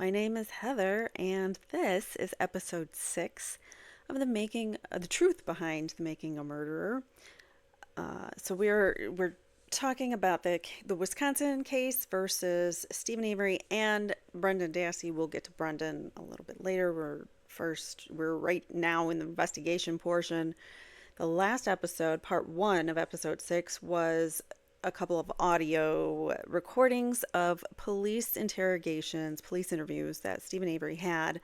My name is Heather, and this is episode 6 of the truth behind the making a murderer. So we're talking about the Wisconsin case versus Steven Avery and Brendan Dassey. We'll get to Brendan a little bit later. We're right now in the investigation portion. The last episode, part 1 of episode 6, was a couple of audio recordings of police interrogations, police interviews that Steven Avery had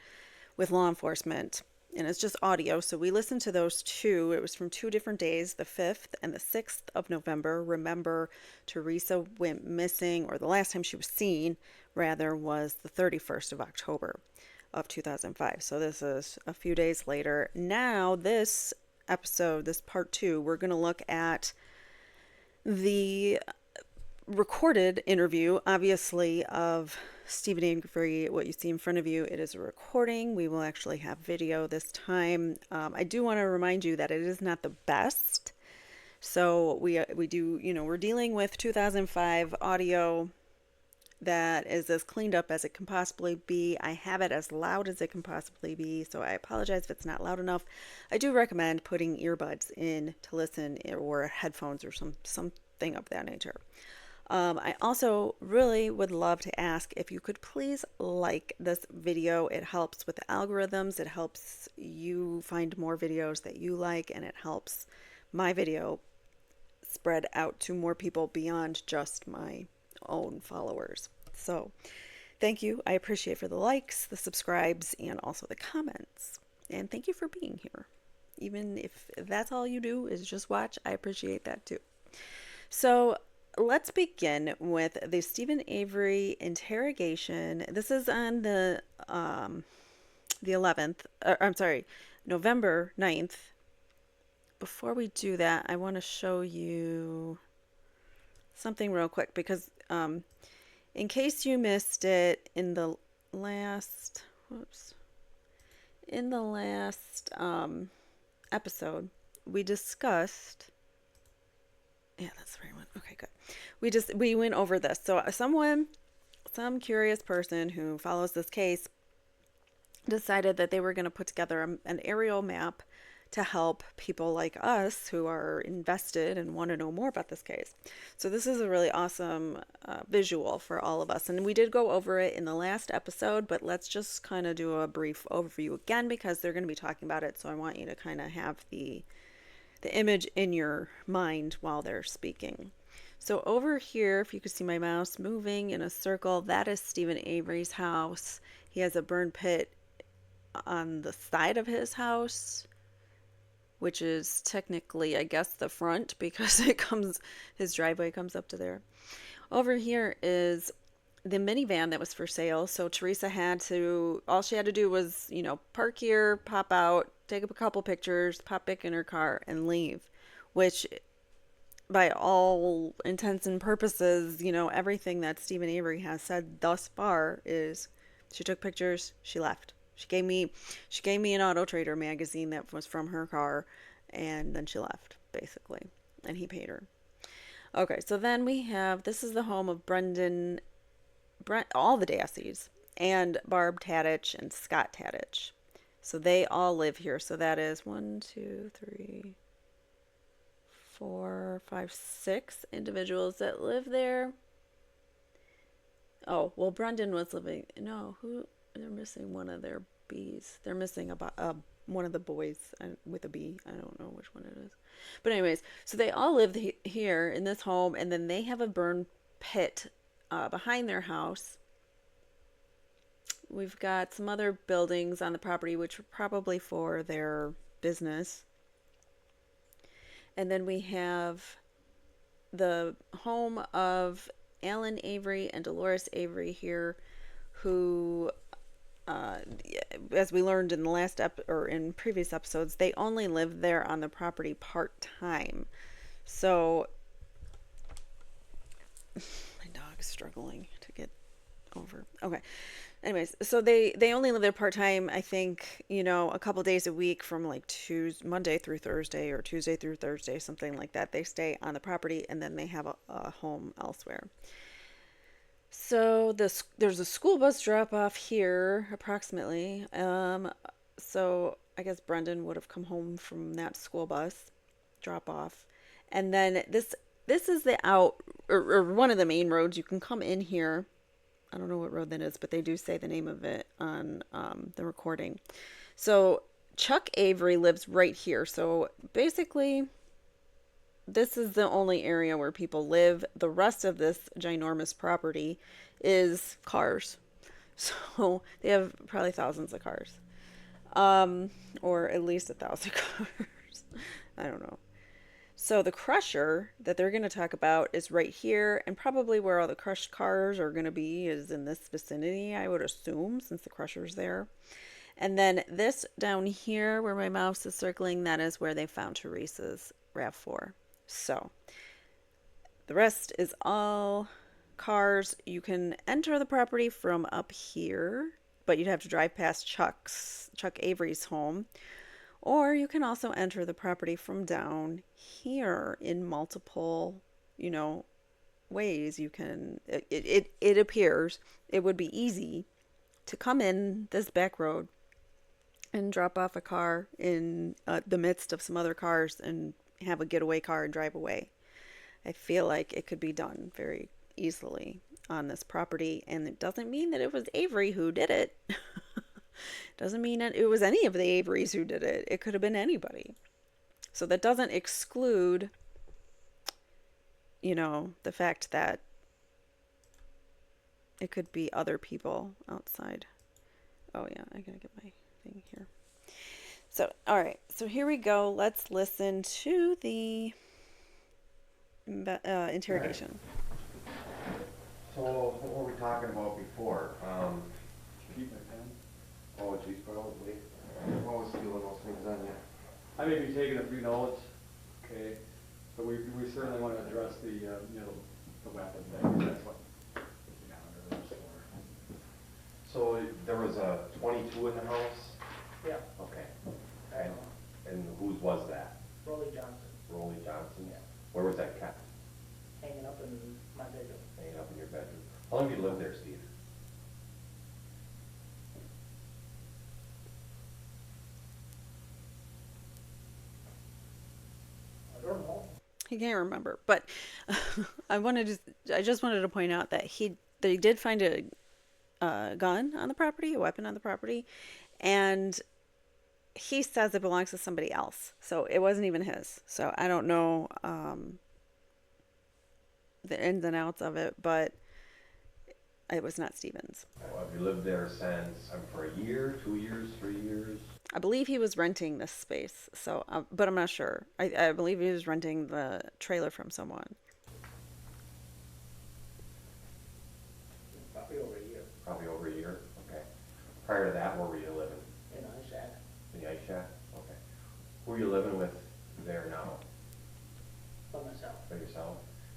with law enforcement. And it's just audio, so we listened to those two. It was from 2 different days, the 5th and the 6th of November. Remember, Theresa went missing, or the last time she was seen, rather, was the 31st of October of 2005. So this is a few days later. Now, this episode, this part 2, we're going to look at the recorded interview, obviously, of Steven Avery. What you see in front of you, it is a recording. We will actually have video this time. I do want to remind you that it is not the best. So we do, we're dealing with 2005 audio that is as cleaned up as it can possibly be. I have it as loud as it can possibly be, so I apologize if it's not loud enough. I do recommend putting earbuds in to listen, or headphones, or something of that nature. I also really would love to ask if you could please like this video. It helps with the algorithms. It helps you find more videos that you like, and it helps my video spread out to more people beyond just my own followers. So thank you. I appreciate for the likes, the subscribes, and also the comments. And thank you for being here. Even if that's all you do is just watch, I appreciate that too. So let's begin with the Steven Avery interrogation. This is on the 11th, I'm sorry, November 9th. Before we do that, I want to show you something real quick, because in case you missed it in the last episode, we discussed. Yeah, that's the right one. Okay, good. We went over this. So some curious person who follows this case decided that they were going to put together an aerial map to help people like us who are invested and want to know more about this case. So this is a really awesome visual for all of us. And we did go over it in the last episode, but let's just kind of do a brief overview again, because they're going to be talking about it. So I want you to kind of have the image in your mind while they're speaking. So over here, if you could see my mouse moving in a circle, that is Steven Avery's house. He has a burn pit on the side of his house, which is technically, I guess, the front, because his driveway comes up to there. Over here is the minivan that was for sale. So Theresa all she had to do was, park here, pop out, take up a couple pictures, pop back in her car, and leave. Which, by all intents and purposes, everything that Steven Avery has said thus far is she took pictures, she left. She gave me an Auto Trader magazine that was from her car, and then she left, basically. And he paid her. Okay, so then this is the home of all the Dasseys, and Barb Tadich and Scott Tadich. So they all live here. So that is 1, 2, 3, 4, 5, 6 individuals that live there. Oh, well, Brendan was living. No, they're missing one of their bees. They're missing one of the boys with a bee. I don't know which one it is. But anyways, so they all live here in this home, and then they have a burn pit behind their house. We've got some other buildings on the property, which are probably for their business. And then we have the home of Alan Avery and Dolores Avery here, who, as we learned in in previous episodes, they only live there on the property part-time. So my dog's struggling to get over. Okay. Anyways, so they only live there part-time, I think, a couple days a week from like Monday through Thursday, or Tuesday through Thursday, something like that. They stay on the property, and then they have a home elsewhere. So there's a school bus drop off here, approximately. So I guess Brendan would have come home from that school bus drop off, and then this is the out or one of the main roads. You can come in here. I don't know what road that is, but they do say the name of it on the recording. So Chuck Avery lives right here. So basically, this is the only area where people live. The rest of this ginormous property is cars. So they have probably thousands of cars, or at least 1,000 cars. I don't know. So the crusher that they're going to talk about is right here, and probably where all the crushed cars are going to be is in this vicinity, I would assume, since the crusher's there. And then this down here where my mouse is circling, that is where they found Theresa's RAV4. So the rest is all cars. You can enter the property from up here, but you'd have to drive past Chuck Avery's home. Or you can also enter the property from down here in multiple, you know, ways. You can, it appears it would be easy to come in this back road and drop off a car in the midst of some other cars and have a getaway car and drive away. I feel like it could be done very easily on this property, and it doesn't mean that it was Avery who did it. Doesn't mean that it was any of the Averys who did it. It could have been anybody. So that doesn't exclude, the fact that it could be other people outside. Oh, yeah, I gotta get my thing here. So, all right, so here we go. Let's listen to the interrogation. So, what were we talking about before? Keep my pen. Oh, geez, probably. What was feeling those things on you? I may be taking a few notes, okay, but we certainly want to address the weapon thing. That's what we got under this for. So, there was a 22 in the house? Yeah, Okay. I know. And whose was that? Rolly Johnson, Rolly Johnson's? Yeah. Where was that kept? hanging up in my bedroom. Hanging up in your bedroom. How long have you lived there, Steve? I don't know. He can't remember, but I just wanted to point out that they did find a gun on the property, a weapon on the property, and he says it belongs to somebody else, so it wasn't even his. So I don't know the ins and outs of it, but it was not Steven's. Well, have you lived there since, for a year, 2 years, 3 years? I believe he was renting this space, so but I'm not sure. I believe he was renting the trailer from someone. Probably over a year, Probably over a year? Okay. Prior to that, where were you living? in a shack. In the ice shack? Okay. Who are you living with there now? By myself. By yourself?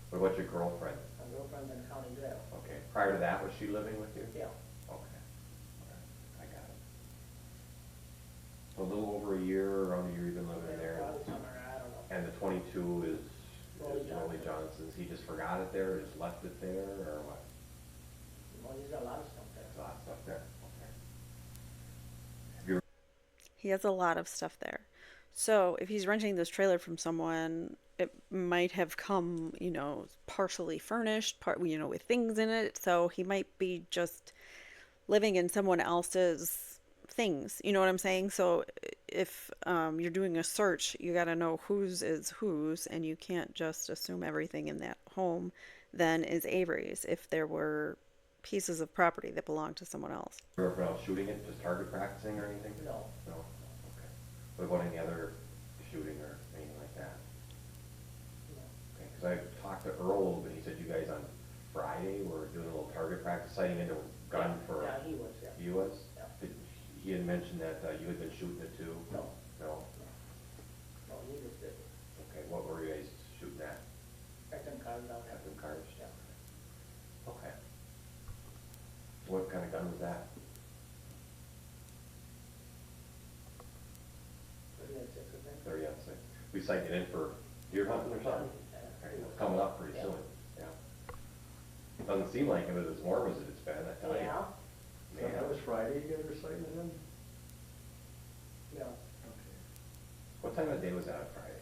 What about your girlfriend? My girlfriend's in the county jail. Okay. Prior to that, was she living with you? Yeah. Okay. Okay. I got it. So a little over a year, around a year you've been living there. Probably somewhere, I don't know. And the 22 is Rolly Rolly Johnson's. He just forgot it there, or just left it there, or what? Well, he's got a lot of stuff There's a there. lot of stuff there. Okay. Have you He has a lot of stuff there. So if he's renting this trailer from someone, it might have come, partially furnished, with things in it. So he might be just living in someone else's things. You know what I'm saying? So if you're doing a search, you got to know whose is whose, and you can't just assume everything in that home then is Avery's if there were pieces of property that belonged to someone else. ever out shooting it, just target practicing or anything? No. No? Okay. What about any other shooting or anything like that? No. Okay, because I talked to Earl a little bit, he said you guys on Friday were doing a little target practice, sighting into a gun for... Yeah, he was, yeah. He was? Yeah. He had mentioned that you had been shooting it too? No. No? No, he just did it. Okay, what were you guys shooting at? Got them cars out there. At them cars? Yeah. Okay. What kind of gun was that? 30 and 6, I think. 30 on 6. We sighting it in for deer hunting or something? Yeah. Okay, it's coming up pretty Yeah. soon, yeah. Doesn't seem like it was as warm as it's been, I tell you. Yeah, So that was Friday, you guys were citing it in? yeah. Okay. What time of day was that on Friday?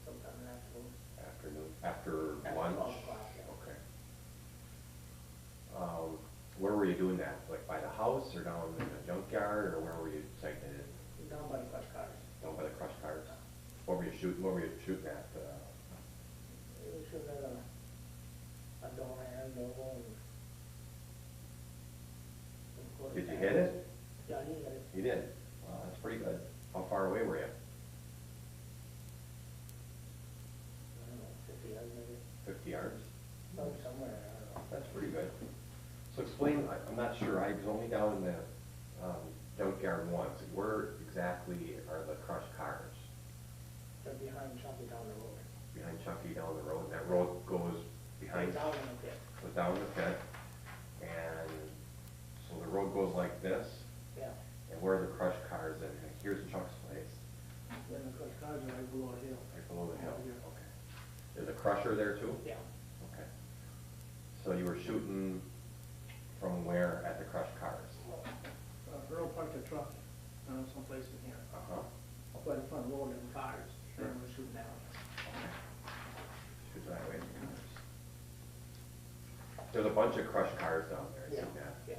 Sometime in the afternoon. Afternoon, after After lunch? 12 o'clock, yeah. Okay. Where were you doing that? Like by the house or down in the junkyard, or where were you sighting it? Down by the crush cars. Down by the crushed cars? What were you shooting, at? We should have a door and a wall. Did you hit it? Yeah, he hit it. You did? Wow, that's pretty good. How far away were you? I don't know, 50 yards maybe. 50 yards? Oh, somewhere, I don't know. That's pretty good. So explain, I'm not sure, I was only down in the junkyard once. Where exactly are the crushed cars? They're behind Chucky down the road. Behind Chucky down the road, and that road goes behind, Down in the pit. goes down the pit. And so the road goes like this, Yeah. and where are the crushed cars? And here's Chuck's place, Then the crush cars are right below the hill. right below the hill. Yeah. Okay. There's a crusher there too? Yeah. Okay. So you were shooting from where at the crushed cars? Earl parked a truck, someplace in here. Uh-huh. Up by the front road and cars, Sure. and we're shooting down. Okay. Shoot that way. There's a bunch of crushed cars down there, I see Yeah, that. yeah.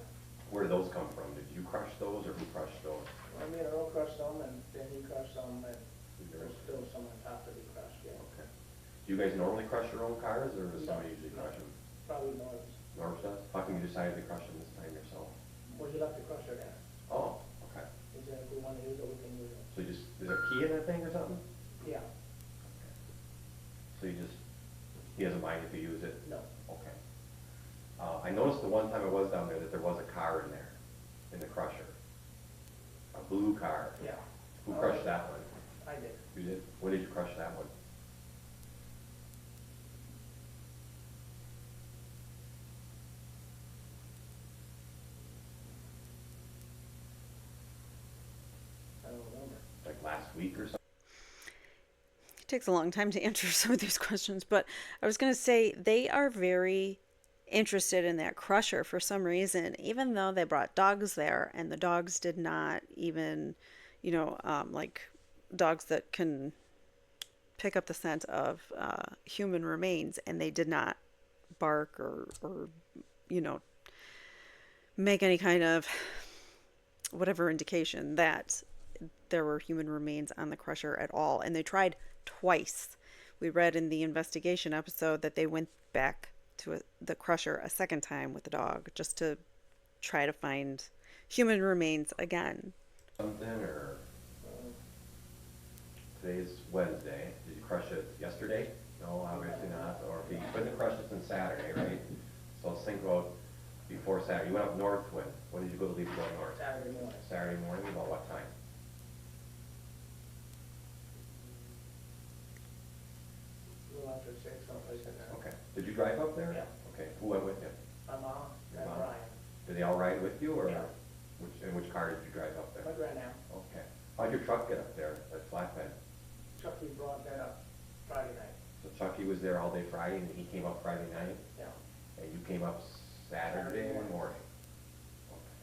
Where did those come from? Did you crush those, or who crushed those? Well, me and Earl crushed some, and then he crushed some, and Did there's yours? still some on top to be crushed, yeah. Okay. Do you guys normally crush your own cars, or does No, somebody usually no. crush them? Probably Norris. Norris does? How come you decided to crush them this time yourself? Well, he left the crusher there. Oh, okay. He said if we want to use it, we can use it. So you just, is there a key in that thing or something? Yeah, So you just, he doesn't mind if you use it? no. Okay. I noticed the one time I was down there that there was a car in there, in the crusher. A blue car. Yeah. Who crushed that one? I did. You did? When did you crush that one? I don't remember. Like last week or something? It takes a long time to answer some of these questions, but I was going to say they are very interested in that crusher for some reason, even though they brought dogs there and the dogs did not even, like dogs that can pick up the scent of human remains, and they did not bark or make any kind of whatever indication that there were human remains on the crusher at all. And they tried twice. We read in the investigation episode that they went back to the crusher a second time with the dog just to try to find human remains again. Something, or today's Wednesday. Did you crush it yesterday? No, obviously not. Or if you couldn't crush it since Saturday, right? So let's think about before Saturday. You went up north when did you go to leave to go north? Saturday morning. Saturday morning, about what time? A little after 6, someplace in there. Okay. Did you drive up there? Yeah. Okay. Who went with you? My mom Your and mom? Brian. Did they all ride with you, or Yeah. in which car did you drive up My there? grandam. Okay. How'd your truck get up there, that flatbed? Chucky brought that up Friday night. So Chucky was there all day Friday, and he came up Friday night, Yeah. and you came up Saturday Saturday morning? Okay.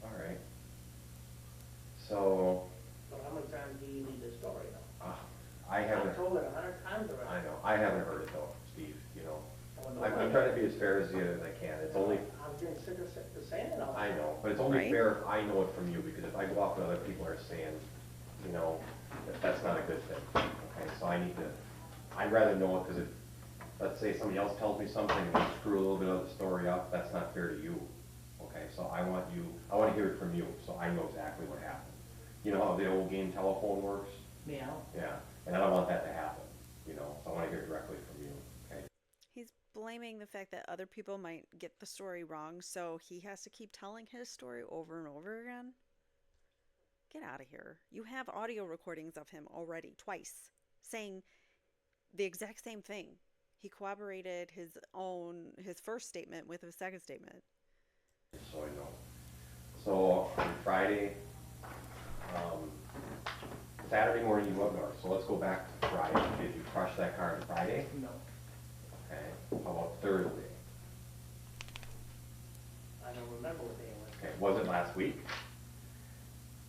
All right. So, So how many times do you need this story, though? I haven't, I've told it 100 times already. I know, I haven't heard it though, Steve, I wouldn't know I'm why. trying to be as fair as I can. It's only, I'm getting sick of saying it all. I know, but it's only Right. fair if I know it from you, because if I go off what other people are saying, that's not a good thing. Okay, so I'd rather know it, because if, let's say somebody else tells me something and they screw a little bit of the story up, that's not fair to you. Okay, so I want to hear it from you, so I know exactly what happened. You know how the old game telephone works? Yeah. Yeah, and I don't want that to happen, so I want to hear it directly from you, okay? He's blaming the fact that other people might get the story wrong, so he has to keep telling his story over and over again. Get out of here. You have audio recordings of him already, twice, saying the exact same thing. He corroborated his first statement with his second statement. So I know. So on Friday, Saturday morning you went north, so let's go back to Friday. Did you crush that car on Friday? No, Okay, how about Thursday? I don't remember what day it was. Okay, was it last week?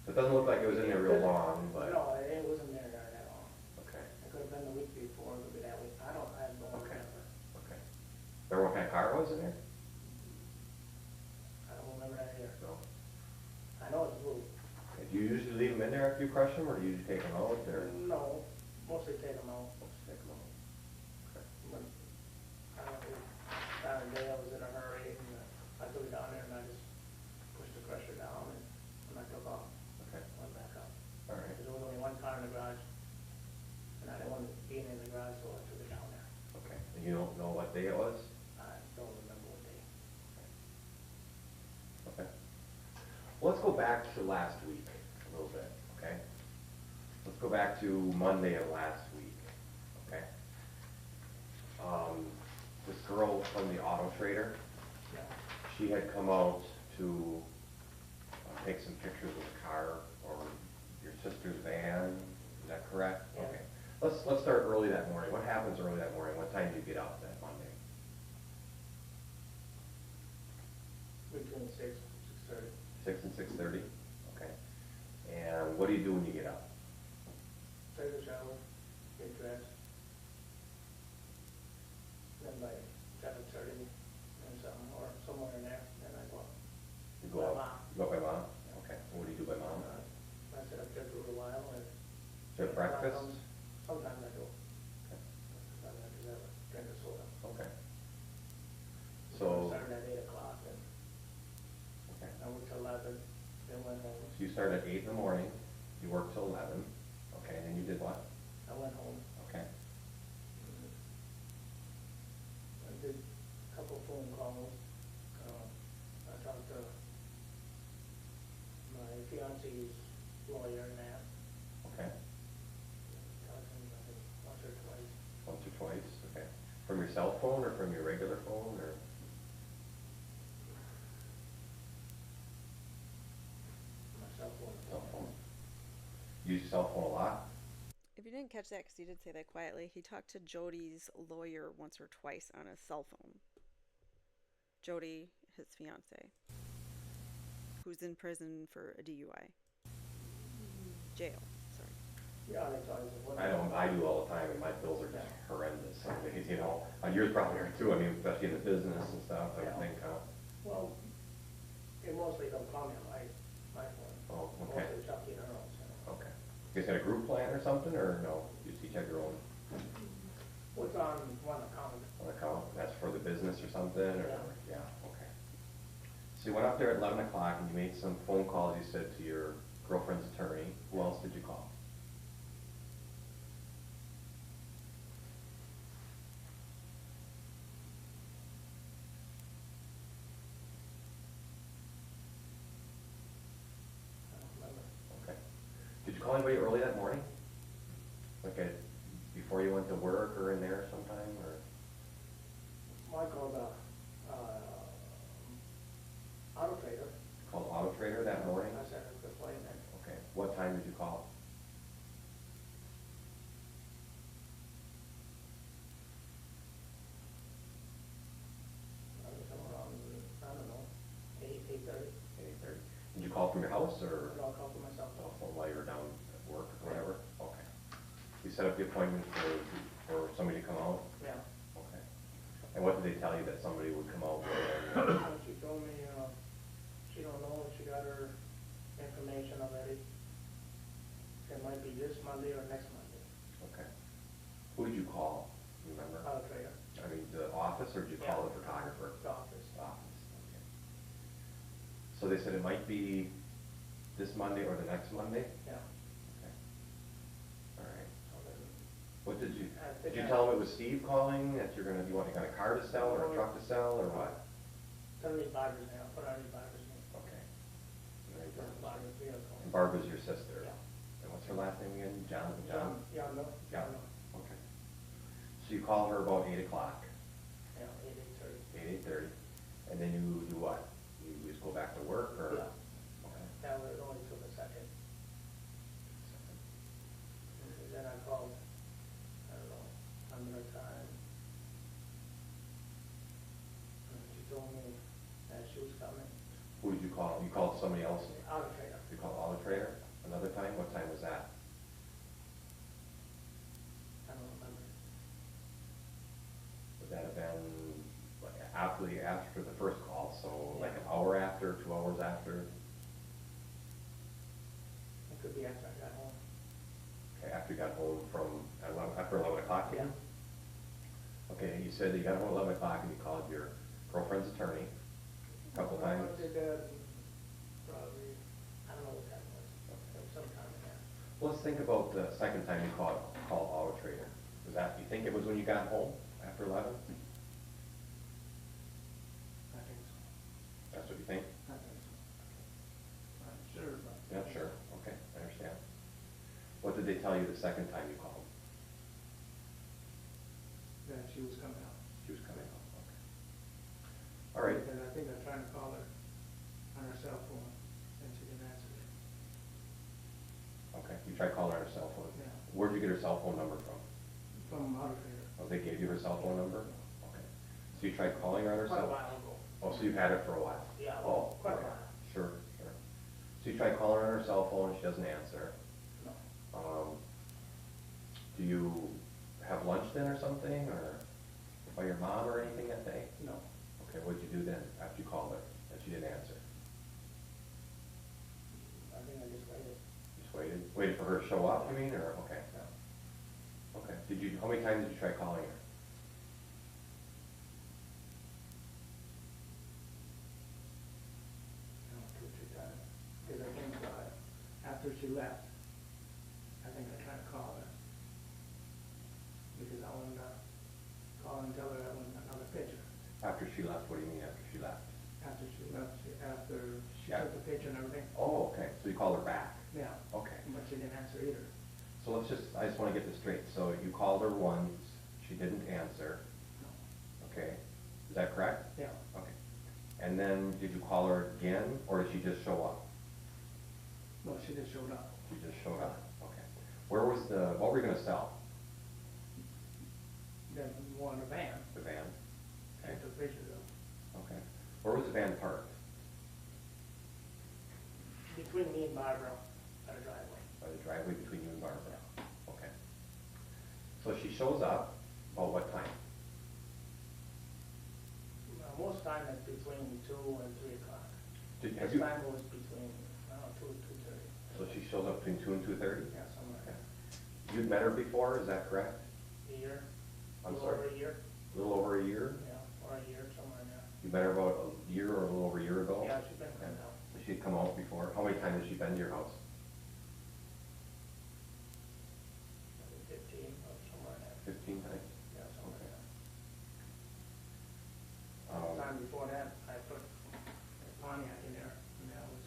It doesn't look like it was in there real long, but, No, it wasn't there that long. okay, It could have been the week before, it could be that week. I don't Okay. remember. okay. Remember what kind of car was in there? I don't remember that either. No. I know it's blue. Okay, do you usually leave them in there after you crush them, or do you usually take them out, or? No, mostly take them out. Take them out. Okay. When, I don't know, Saturday I was in a hurry and I took it down there and I just pushed the crusher down and I took off. Okay, Went back up. all right, Because there was only one car in the garage and I didn't want it being in the garage, so I took it down there. okay. And you don't know what day it was? I don't remember what day. Okay. Well, let's go back to last week a little bit, okay? Let's go back to Monday of last week, okay? This girl from the auto trader, Yeah. she had come out to take some pictures of the car or your sister's van, is that correct? Yeah. Okay. Let's start early that morning. What happens early that morning? What time do you get up that Monday? Between 6:30. 6 and 6:30? Okay. And what do you do when you get up? Take a shower, get dressed. Then by 7:30 and something, or somewhere in there, then I go up. You go By up? Mom. You go up by mom? Okay. And what do you do by mom? I sit up there for a while and. Is there breakfast? Sometimes I do. Okay. Sometimes I do have a drink of soda. Okay. So, Started at 8 o'clock and okay. I worked till 11, then went home. So you started at 8 in the morning, you worked till 11, okay, and then you did what? I went home. Okay. I did a couple phone calls. I talked to my fiance's lawyer and that. Okay. Talked to him, I think, once or twice. Once or twice, okay. From your cell phone or from your regular phone or? My cell phone. Cell phone. Use your cell phone a lot? If you didn't catch that, because he did say that quietly, he talked to Jody's lawyer once or twice on his cell phone. Jody, his fiance, who's in prison for a DUI. Jail, sorry. Yeah, they told us. I do all the time, and my bills are just horrendous, some days, you know. Yours probably are too, I mean, especially in the business and stuff, I would Yeah. think, Well, it mostly don't call me on my phone. Oh, okay. Mostly Chucky and Earl's, you know. Okay. You guys got a group plan or something, or no? You just each have your own What's on one account? account? That's for the business or something, or? Yeah. Yeah, okay. So you went up there at 11 o'clock and you made some phone calls, you said, to your girlfriend's attorney. Who else did you call? I don't remember. Okay. Did you call anybody early that morning? Like before you went to work or in there sometime, or? I called auto trader. Called Auto Trader that morning? I said I could play that. Okay. What time did you call? I was around, I don't know, 8:30. 8:30. Did you call from your house, or? And I'll call for myself. While you were down at work or whatever? Okay. You set up the appointment for somebody to come out? Yeah. Okay. And what did they tell you that somebody would come out with? She told me, she don't know if she got her information already. It might be this Monday or next Monday. Okay. Who did you call? Remember? Auto trader. I mean, the office, or did you call the photographer? The office. Office, okay. So they said it might be this Monday or the next Monday? Yeah. Okay. All right. So then, What did you I think tell them it was Steve calling, that you got a car to sell or a truck to sell, or what? Tell me Barbara's name, put on Barbara's name. Okay. Very For good. Barbara's vehicle. And Barbara's your sister? Yeah. And what's her last name again? John? Yeah, no, Yeah. no. Okay. So you call her about 8 o'clock, Yeah, 8:30. 8:30, and then you do what? You just go back to work, or? Yeah. Okay. That was only took a second. told me that she was coming. Who did you call? You called somebody else? Auto trader. You called Auto Trader? Another time? What time was that? I don't remember. Would that have been like after the first call, so like an Yeah. hour after, 2 hours after? It could be after I got home. Okay, after you got home from, after 11 o'clock? Yeah. Okay, you said that you got home at 11 o'clock and you called your girlfriend's attorney a couple times? I did that probably, I don't know what time it was, like sometime in there. Let's think about the second time you called Auto Trader. Was that, you think it was when you got home after 11? I think so. That's what you think? I think so. I'm sure, but. Yeah, sure, okay, I understand. What did they tell you the second time you called? That she was coming out. She was coming home, okay. All right, Because I think I tried to call her on her cell phone, and she didn't answer it. okay, you tried calling her on her cell phone? Yeah. Where'd you get her cell phone number from? From Auto Trader. Oh, they gave you her cell phone number? Okay. So you tried calling her on her Quite a cell? while ago. Oh, so you've had it for a while? Yeah, Oh, quite a okay. while. Sure, sure. So you tried calling her on her cell phone, and she doesn't answer. No. Do you have lunch then or something, or by your mom or anything that day? No. Okay, what'd you do then after you called her and she didn't answer? I think I just waited. Just waited for her to show up, you mean, or, okay, yeah. Okay, how many times did you try calling her? No, 2 or 3 times. Because I think, after she left, I think I tried to call her. Because I wanted to call and tell her I wanted another picture. After she left, what do you mean after she left? After she left, after she Yeah. took the picture and everything. Oh, okay, so you called her back? Yeah. Okay. But she didn't answer either. So I just want to get this straight. So you called her once, she didn't answer, No. okay? Is that correct? Yeah. Okay. And then did you call her again, or did she just show up? No, she just showed up. She just showed up, okay. What were you gonna sell? Then we wanted a van. The van? I Okay, took pictures of. okay. Where was the van parked? Between me and Barbara, at a driveway. By the driveway between you and Barbara? Okay. So she shows up, about what time? Most time it's between 2 and 3 o'clock. Have This you- time it was between, 2 and 2:30. So she shows up between 2 and 2:30? Yeah, somewhere. Okay. You'd met her before, is that correct? A year. I'm A sorry? little over a year. A little over a year? Yeah, or a year, somewhere in there. You met her about a year or a little over a year ago? Yeah, she's been Okay. coming out. She'd come out before? How many times has she been to your house? 15 or somewhere in there. 15 times? Yeah, somewhere in there. Um, Time before that, I put a Pontiac in there, and that was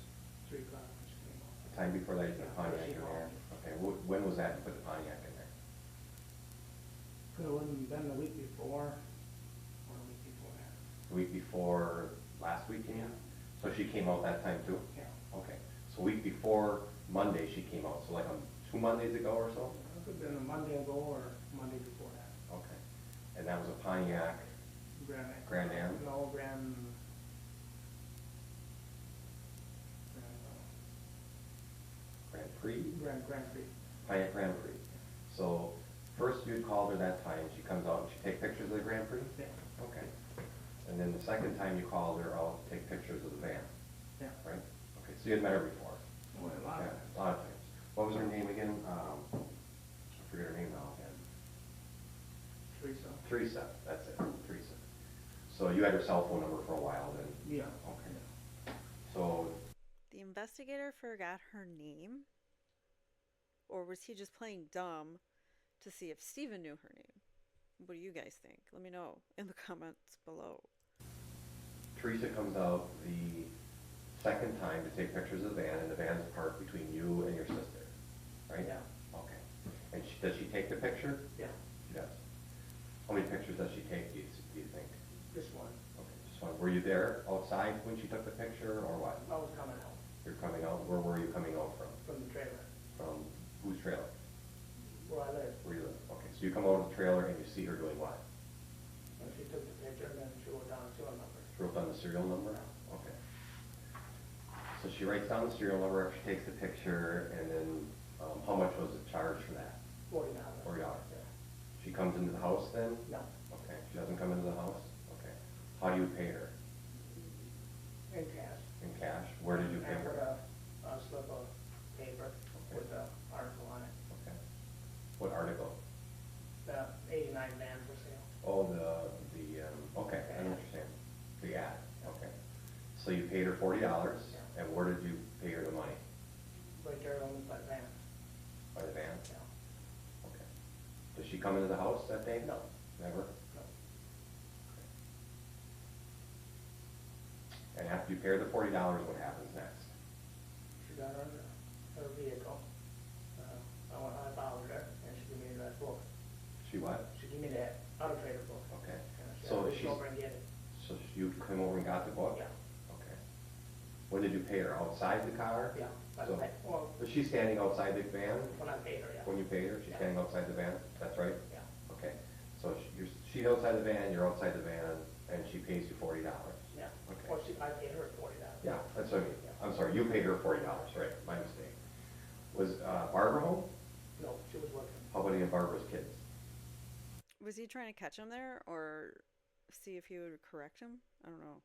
3 o'clock when she came out. The time before that, you put Yeah, the Pontiac she in there? called. Okay, when was that you put the Pontiac in there? Could have been the week before, or the week before that. The week before last week, you mean? So she came out that time too? Yeah. Okay, so week before Monday she came out, so like on 2 Mondays ago or so? It could have been a Monday ago or Monday before that. Okay, and that was a Pontiac Grand Am? No, Grand Prix? Grand Prix. Pontiac Grand Prix. So first you'd called her that time, she comes out and she take pictures of the Grand Prix? Yeah. Okay. And then the second time you called her out to take pictures of the van, Yeah. right? Okay, so you had met her before? Well, a lot of Yeah, times. a lot of times. What was her name again? I forget her name now again. Theresa. Theresa, that's it, Theresa. So you had her cell phone number for a while then? Yeah. Okay. So, The investigator forgot her name? Or was he just playing dumb to see if Steven knew her name? What do you guys think? Let me know in the comments below. Theresa comes out the second time to take pictures of the van, and the van's parked between you and your sister, right? Yeah. Okay. And does she take the picture? Yeah, She does. How many pictures does she take, do you think? this one. Okay, just one. Were you there outside when she took the picture, or what? I was coming out You're coming out, where were you coming out from? from the trailer, From whose trailer? where I live. Where you live? Okay, so you come out of the trailer and you see her doing what? And she took the picture, and then she wrote down 2 numbers. She wrote down the serial number? Okay. So she writes down the serial number, she takes the picture, and then, how much was it charged for that? $40. $40. She comes into the house then? No, Okay, she doesn't come into the house? Okay. How do you pay her? in cash. In cash? Where did you pay And with her? a slip of paper with the article on it. Okay. What article? The 89 van for sale. Oh, okay, I understand. The ad, okay. So you paid her $40, Yeah. and where did you pay her the money? Right there on the van. By the van? Yeah. Okay. Does she come into the house that day? No. Never? No. And after you pay her the $40, what happens next? She got her vehicle. I borrowed her, and she gave me that book. She what? She gave me that auto trader book. Okay. And I said, So "I'll she's, go over and get it." so you came over and got the book? Yeah. Okay. When did you pay her? Outside the car? Yeah. So, Well, was she standing outside the van? when I paid her, yeah. When you paid her, she's Yeah. standing outside the van? That's right? Yeah. Okay. So she's outside the van, you're outside the van, and she pays you $40? Yeah. Okay. Well, I paid her $40. Yeah, that's what I mean. Yeah. I'm sorry, you paid her $40, right? My mistake. Was Barbara home? No, she was working. How about any of Barbara's kids? Was he trying to catch him there or see if he would correct him? I don't know.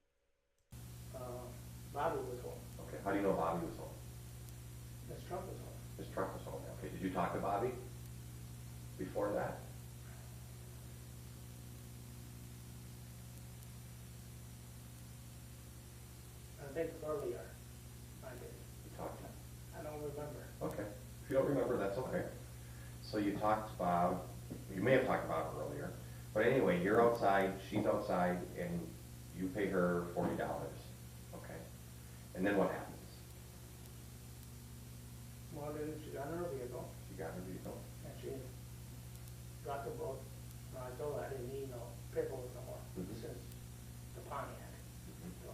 Bobby was home. Okay, how do you know Bobby was home? Miss Trump was home. His truck was home. Okay, did you talk to Bobby before that? I think earlier I did. You talked to him? I don't remember. Okay, if you don't remember, that's okay. So you talked to Bob, you may have talked to Bob earlier, but anyway, you're outside, she's outside, and you pay her $40, okay? And then what happens? Well, then she got in her vehicle, She got her vehicle? and she got the book, and I told her I didn't need no paperwork no more, Mhm. since the Pontiac. Mhm. So,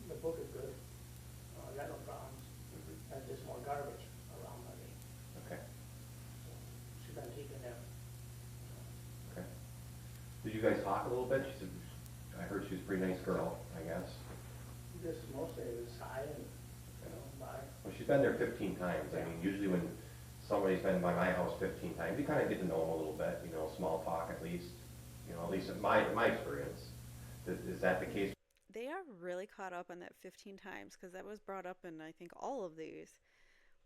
the book is good, I got no problems, Mhm. that's just more garbage around my name. Okay, She's been keeping them. okay. Did you guys talk a little bit? She said, I heard she was a pretty nice girl, I guess. Just mostly it was high and, by. Well, she's been there 15 times. I mean, usually when somebody's been by my house 15 times, you kind of get to know them a little bit, small talk at least. At least in my experience. Is that the case? They are really caught up on that 15 times because that was brought up in, I think, all of these.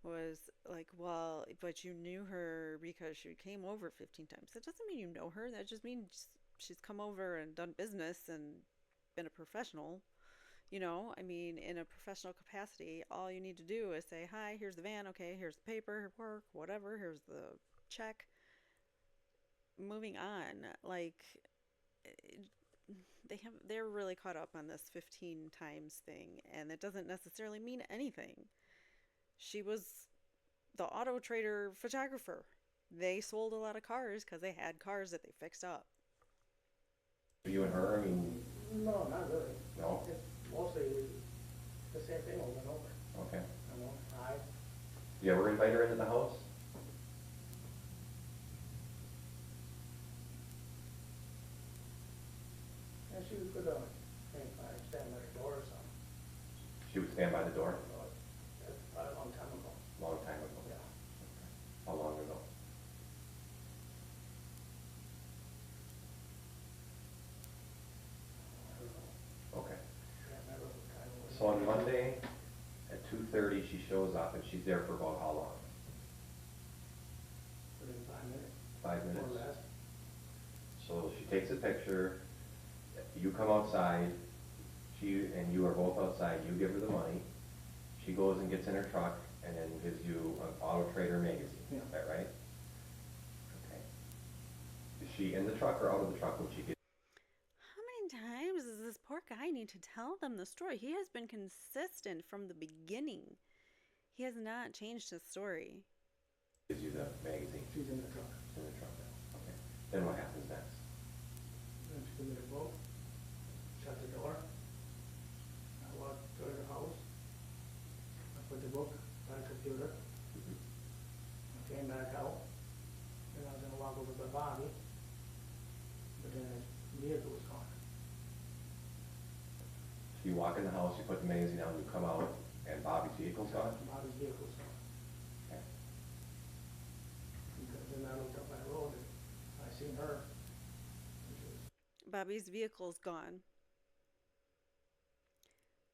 Was like, well, but you knew her because she came over 15 times. That doesn't mean you know her. That just means she's come over and done business and been a professional. I mean, in a professional capacity, all you need to do is say, hi, here's the van. Okay, here's the paperwork, whatever. Here's the check. Moving on. Like, they're really caught up on this 15 times thing, and it doesn't necessarily mean anything. She was the auto trader photographer. They sold a lot of cars because they had cars that they fixed up. You and her, I mean, No, not really. no? It's mostly the same thing over and over. Okay. Hi, Do you ever invite her into the house? and she would stand by the door or something. She would stand by the door? That's probably a long time ago. Long time ago. Yeah. How long ago? I don't know. Okay. Can't remember what time it was. So on Monday at 2:30, she shows up, and she's there for about how long? Within 5 minutes. 5 minutes? Or less. So she takes a picture, you come outside, and you are both outside, you give her the money, she goes and gets in her truck, and then gives you an Auto Trader magazine, Yeah. is that right? Okay. Is she in the truck or out of the truck when she gets? How many times does this poor guy need to tell them the story? He has been consistent from the beginning. He has not changed his story. Gives you the magazine? She's in the truck. In the truck now, okay. Then what happens next? Then she gave me the book, shut the door. I walked to her house. I put the book on the computer. Mhm. I came back out. Then I was gonna walk over to Bobby. But then his vehicle was gone. So you walk in the house, you put the magazine down, you come out, and Bobby's vehicle's gone? Bobby's vehicle's gone. Okay. Because then I looked up my road and I seen her, which was, Bobby's vehicle's gone.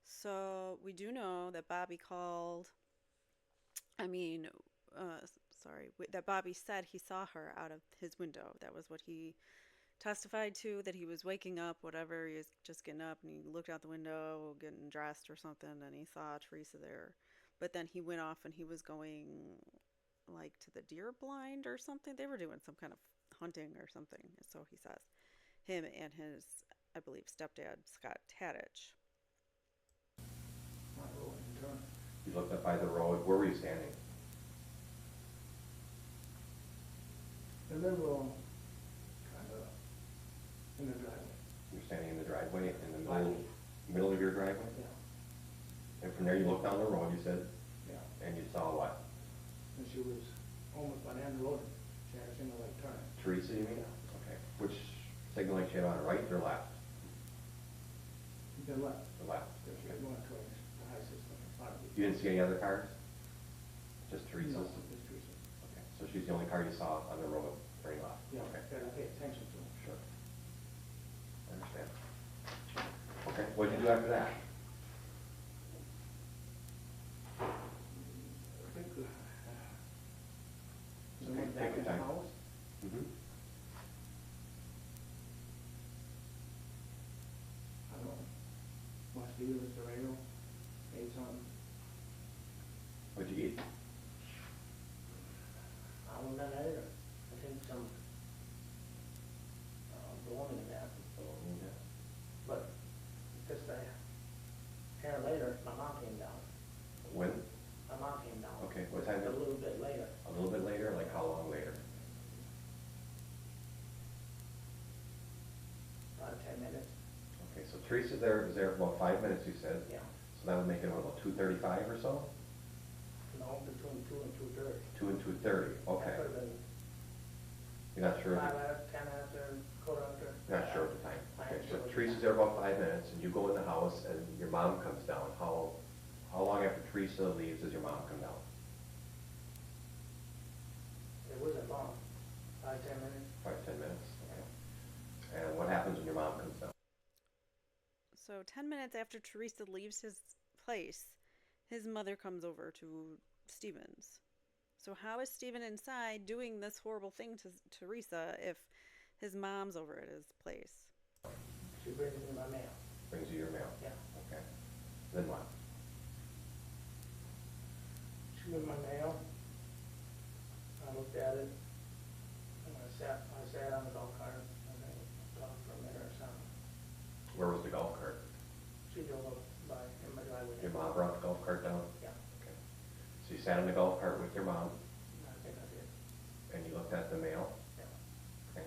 So we do know that Bobby called, I mean, sorry, that Bobby said he saw her out of his window. That was what he testified to, that he was waking up, whatever. He was just getting up and he looked out the window, getting dressed or something, and he saw Theresa there. But then he went off and he was going like to the deer blind or something. They were doing some kind of hunting or something, so he says. Him and his, I believe, stepdad, Scott Tadich. my road and turned. You looked up by the road, where were you standing? The little, kind of, in the driveway. You're standing in the driveway, in the Driveway. middle of your driveway? Yeah, And from there you looked down the road, you said, yeah. and you saw what? And she was almost by the end of the road. She had a single light turn. Theresa, you mean? Yeah. Okay. Which signal light she had on, right or left? The left. The left. She was going towards the high system in front of me. You didn't see any other cars? Just Teresa's? No, just Teresa. Okay. So she's the only car you saw on the road turning left? Yeah, Okay. that I paid attention to. Sure. I understand. Okay, what did you do after that? I think, so Okay, went back take your in the time. house. Mm-hmm. I don't know, watched the news, the radio, ate some, What'd you eat? I don't know either. I think some, bologna and that. Yeah. But just a hair later, my mom came down. When? My mom came down. Okay, what time? A little bit later. A little bit later, like how long later? About 10 minutes. Okay, so Teresa was there for about 5 minutes, you said? Yeah. So that would make it, what, about 2:35 or so? No, between 2 and 2:30. 2 and 2:30, That could okay. have been You're not sure? 5 after, 10 after, quarter after. Not sure at the time. I Okay, ain't so sure at the Teresa's time. there about 5 minutes, and you go in the house, and your mom comes down. How long after Teresa leaves does your mom come down? It wasn't long. 5, 10 minutes. 5, 10 minutes? Okay. And what happens when your mom comes down? So 10 minutes after Teresa leaves his place, his mother comes over to Steven's. So how is Steven inside doing this horrible thing to Teresa if his mom's over at his place? She brings me my mail. Brings you your mail? Yeah. Okay. Then what? She brings my mail. I looked at it. And I sat on the golf cart and I talked for a minute or something. Where was the golf cart? She drove up by in my driveway. Your mom brought the golf cart down? Yeah, Okay. So you sat in the golf cart with your mom, I think I did. and you looked at the mail? Yeah. Okay.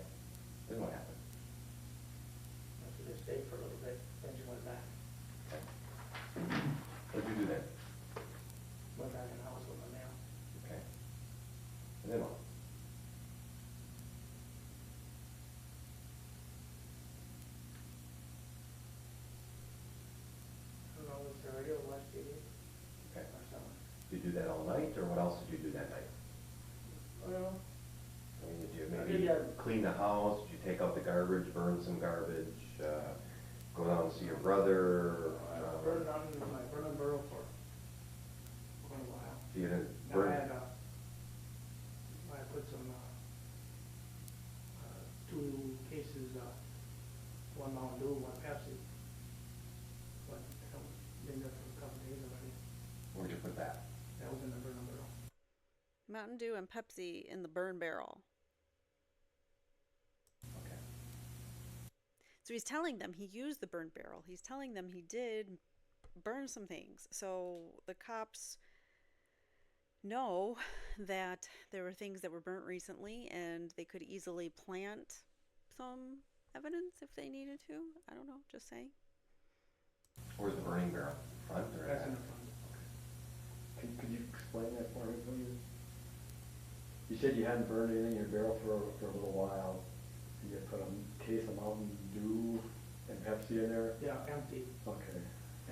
Then what happened? And she just stayed for a little bit, then she went back. Okay. What did you do then? Went back in the house with my mail. Okay. And then what? I don't know, was the radio, watch TV, Okay. or something. Did you do that all night, or what else did you do that night? Well, I mean, did you I maybe did, clean the house, did you take out the garbage, burn some garbage, go down and see your brother? I burned on my burning barrel for quite a while. So you didn't Now burn? I put some, 2 cases, one Mountain Dew, one Pepsi. But that was been there for a couple of days already. Where'd you put that? That was in the burner barrel. Mountain Dew and Pepsi in the burn barrel. Okay. So he's telling them he used the burn barrel. He's telling them he did burn some things. So the cops know that there were things that were burnt recently and they could easily plant some evidence if they needed to. I don't know, just saying. Where's the burning barrel? Front or That's in back? the front. Could you explain that for me, please? You said you hadn't burned anything in your barrel for a little while. You had put a case of Mountain Dew and Pepsi in there? Yeah, empty. Okay.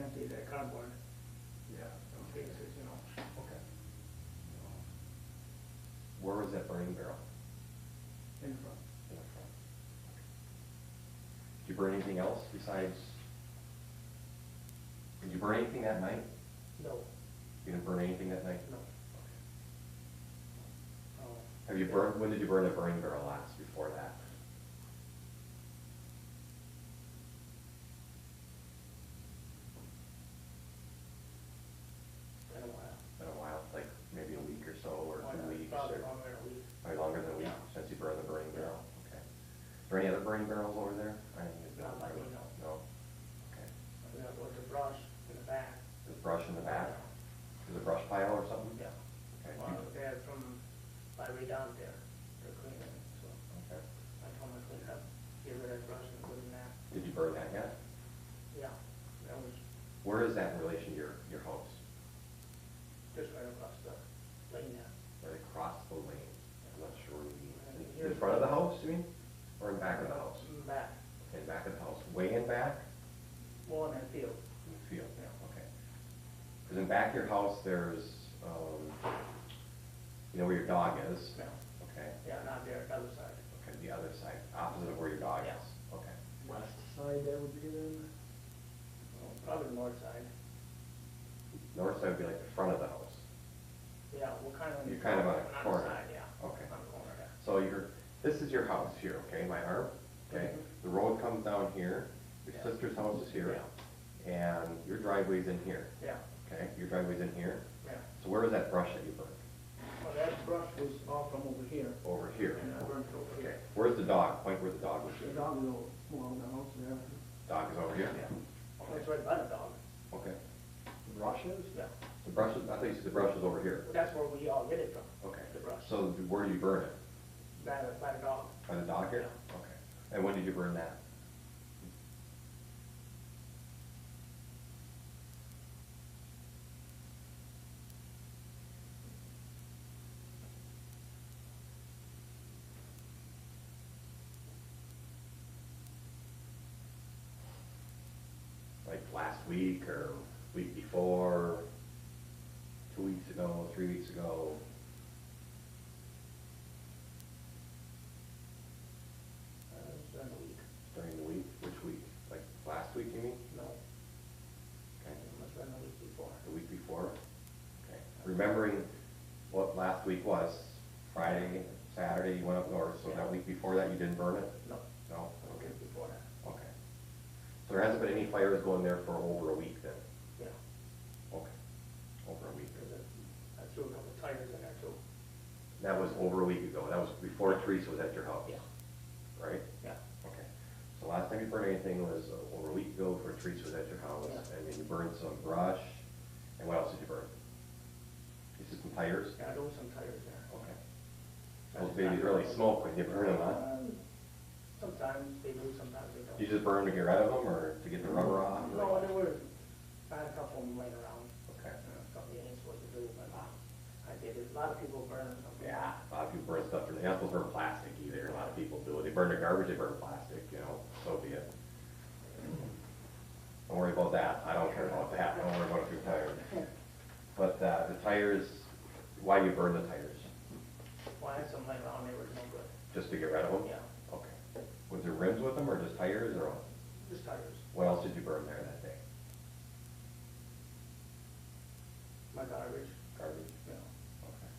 empty that cardboard Yeah. in cases, you know. Okay. Where was that burning barrel? In front. In the front. Did you burn anything else besides? Did you burn anything that night? No, You didn't burn anything that night? no. Oh. Have you burned, when did you burn the burning barrel last before that? Been a while. Been a while, like maybe a week or so, or Why 2 not? weeks, Probably or longer than a week. probably longer than a week Yeah. since you burned the burning barrel? Okay. Is there any other burning barrels over there? Or anything that's Not like burned? we know. No? Okay. We got with the brush in the back. There's brush in the back? Is it a brush pile or something? Yeah. Okay. Well, they had from, by way down there, they're cleaning, so Okay. I told them to clean it up, get rid of the brush and put it in that. Did you burn that yet? Yeah, that was Where is that in relation to your house? just right across the lane there. Right across the lane. I'm not sure what you mean. I mean, In here's- front of the house, you mean? Or in back of the house? Back, In back of the house. Way in back? more than a field. In the field? Yeah. Okay. Because in back of your house, there's, you know where your dog is? Yeah. Okay. Yeah, not there, the other side. Okay, the other side, opposite of where your dog Yeah. is? Okay. West side that would be then? Well, probably the north side. North side would be like the front of the house. Yeah, we're kind of. You're kind of on a the corner. side, yeah. Okay. On the corner, yeah. So this is your house here, okay, my arm, okay? Mhm. The road comes down here, your Yeah. sister's house is here, and your driveway's in here, Yeah, okay? Your driveway's in here. yeah. So where was that brush that you burned? Well, that brush was all from over here. Over here. And I burned it over Okay. here. Where's the dog? Point where the dog was. The dog is over, along the house there. Dog is over here? Yeah. That's right by the dog. Okay. Rushes? Yeah. The brush is, I thought you said the brush was over here. That's where we all get it from. Okay. The brush. So where do you burn it? By the dog. By the dog here? Yeah. Okay. And when did you burn that? Like last week or week before, 2 weeks ago, 3 weeks ago? It's during the week. During the week? Which week? Like last week, you mean? No, Okay. it must have been the week before. The week before? Okay. Remembering what last week was, Friday, Saturday, you went up north, so that week before that, you didn't burn it? No, No? the Okay. week before that. Okay. So there hasn't been any fires going there for over a week then? Yeah. Okay. Over a week. Because I threw a couple of tires in there too. That was over a week ago. That was before Theresa was at your house? Yeah. Right? Yeah. Okay. So last time you burned anything was over a week ago before Theresa was at your house, Yeah. and then you burned some brush, and what else did you burn? You said some tires? Yeah, there was some tires there. Okay. Those babies really smoke when you burn them, huh? Sometimes they do, sometimes they don't. You just burn to get rid of them, or to get the rubber off? or No, like- there were, I had a couple of them laying around. Okay. Something ain't supposed to do, but I did it. A lot of people burn them. Yeah, a lot of people burn stuff, they're not supposed to burn plastic either, a lot of people do it, they burn their garbage, they burn plastic, you know, so be it. Don't worry about that, I don't care about that, don't worry about if you're tired. But, the tires, why do you burn the tires? Well, I had some laying around, they were no good. Just to get rid of them? Yeah, Okay. Was there rims with them, or just tires, or what? just tires. What else did you burn there that day? My garbage, Garbage? you know, Okay.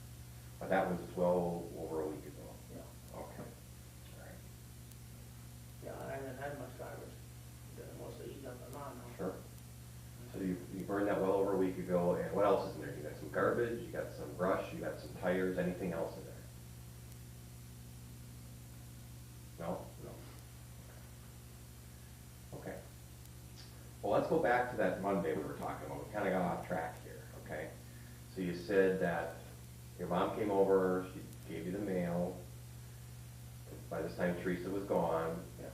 But that was well over a week ago? yeah. Okay, all right, Yeah, I haven't had much garbage. Mostly eat up the lawn now. sure. So you burned that well over a week ago, and what else is in there? You got some garbage, you got some brush, you got some tires, anything else in there? No? No. Okay. Well, let's go back to that Monday we were talking about. We kinda got off track here, okay? So you said that your mom came over, she gave you the mail. By this time Theresa was gone, Yeah,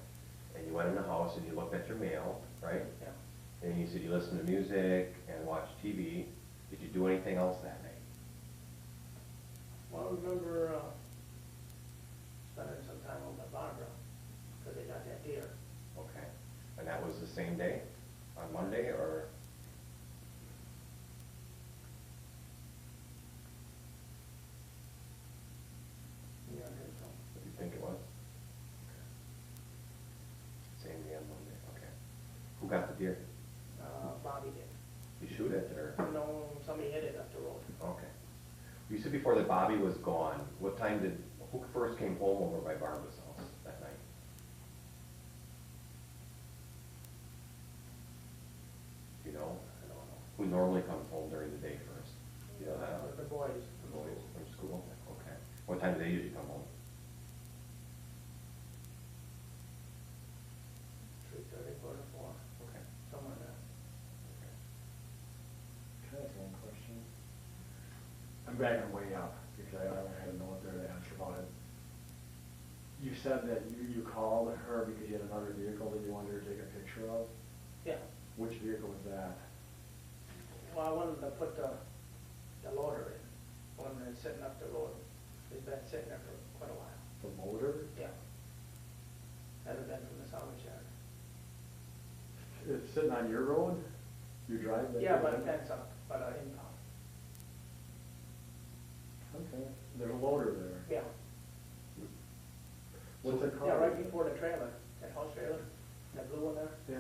and you went in the house and you looked at your mail, right? yeah. And you said you listened to music and watched TV. Did you do anything else that night? Well, I remember, spending some time with my Barbara, because they got that deer. Okay. And that was the same day, on Monday, or? A deer? Bobby did. You shoot it, or? No, somebody hit it up the road. Okay. You said before that Bobby was gone. What time who first came home over by Barbara's house that night? Do you know? I don't know. Who normally comes home during the day first? You know that? The boys. The boys from school? Okay. What time do they usually come home? 3:30, 4:45, Okay. somewhere there. Okay. Can I ask one question? I'm backing way up, because I had a note there to ask about it. You said that you called her because you had another vehicle that you wanted her to take a picture of? Yeah, Which vehicle was that? well, I wanted to put the loader in, one that's sitting up the road. It's been sitting there for quite a while. The motor? Yeah. Hasn't been from the salvage yard. It's sitting on your road? You drive that? Yeah, but a fence up, but an impound. Okay, there's a loader there. Yeah. What's it called? Yeah, right before the trailer, that house trailer, that blue one there, Yeah,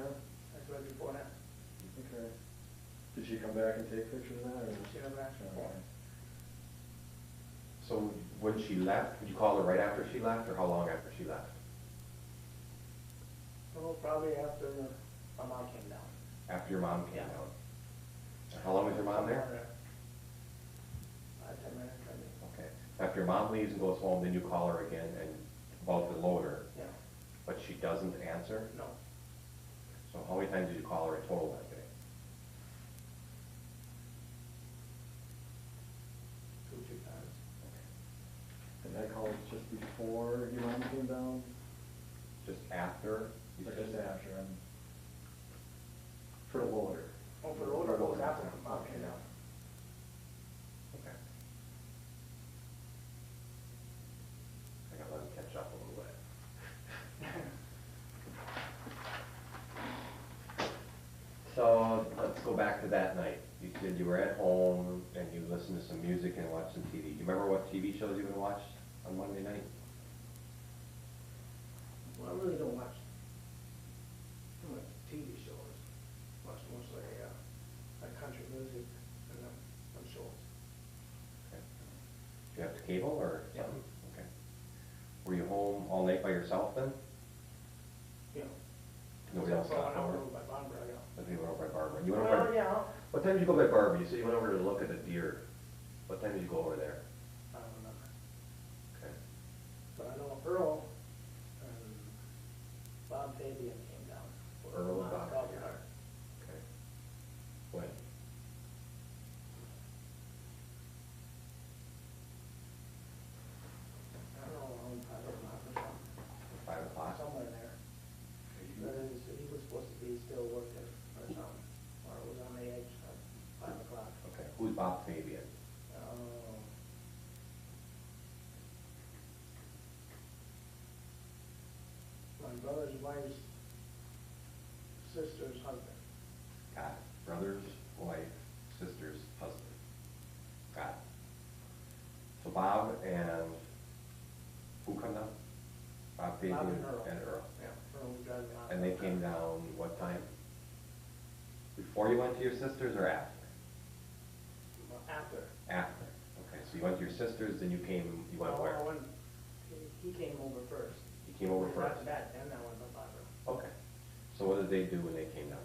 that's right before that. okay. Did she come back and take pictures of that, or? She never asked me for Okay. it. So when she left, did you call her right after she left, or how long after she left? Oh, probably after my mom came down. After your mom came Yeah. down? How long was your mom there? 5, 10 minutes, maybe. Okay. After your mom leaves and goes home, then you call her again and about the loader, Yeah, but she doesn't answer? no, So how many times did you call her in total that day? 2, 3 times. And that call was just before your mom came down? Just after? you Or said? just after, and for the loader? Oh, for the loader, it was after my mom came down. Okay. I gotta let him catch up a little bit. So let's go back to that night. You said you were at home and you listened to some music and watched some TV. Do you remember what TV shows you would watch on Monday night? Well, I really don't watch too much TV shows. Watch mostly, like country music and them shows. Okay. Do you have cable or Yeah. something? Okay. Were you home all night by yourself then? You know. Nobody else So I stopped went over? over by Barbara, yeah. But you went over by Barbara. You went Well, over. yeah, What time did you go by Barbara? You said you went over to look at the deer. What time did you go over there? I don't remember. Okay. But I know Earl and Bob Fabian came down. for Earl and Mom's Bob, golf yeah. cart. Okay. When? I don't know, around 5 o'clock or something, 5 o'clock? somewhere there. He was supposed to be still working or something, or it was on the edge of 5 o'clock. Okay. Who's Bob Fabian? Oh. My brother's wife's sister's husband. Got it. Brother's wife, sister's husband. Got it. So Bob and who come down? Bob Fabian Bob and Earl. and Earl. Yeah, Earl was driving out. And they came down what time? Before you went to your sister's or after? Well, after. After. Okay, so you went to your sister's, then you went Well, where? he came over first. You came over first? After that, then I went to Barbara. Okay. So what did they do when they came down?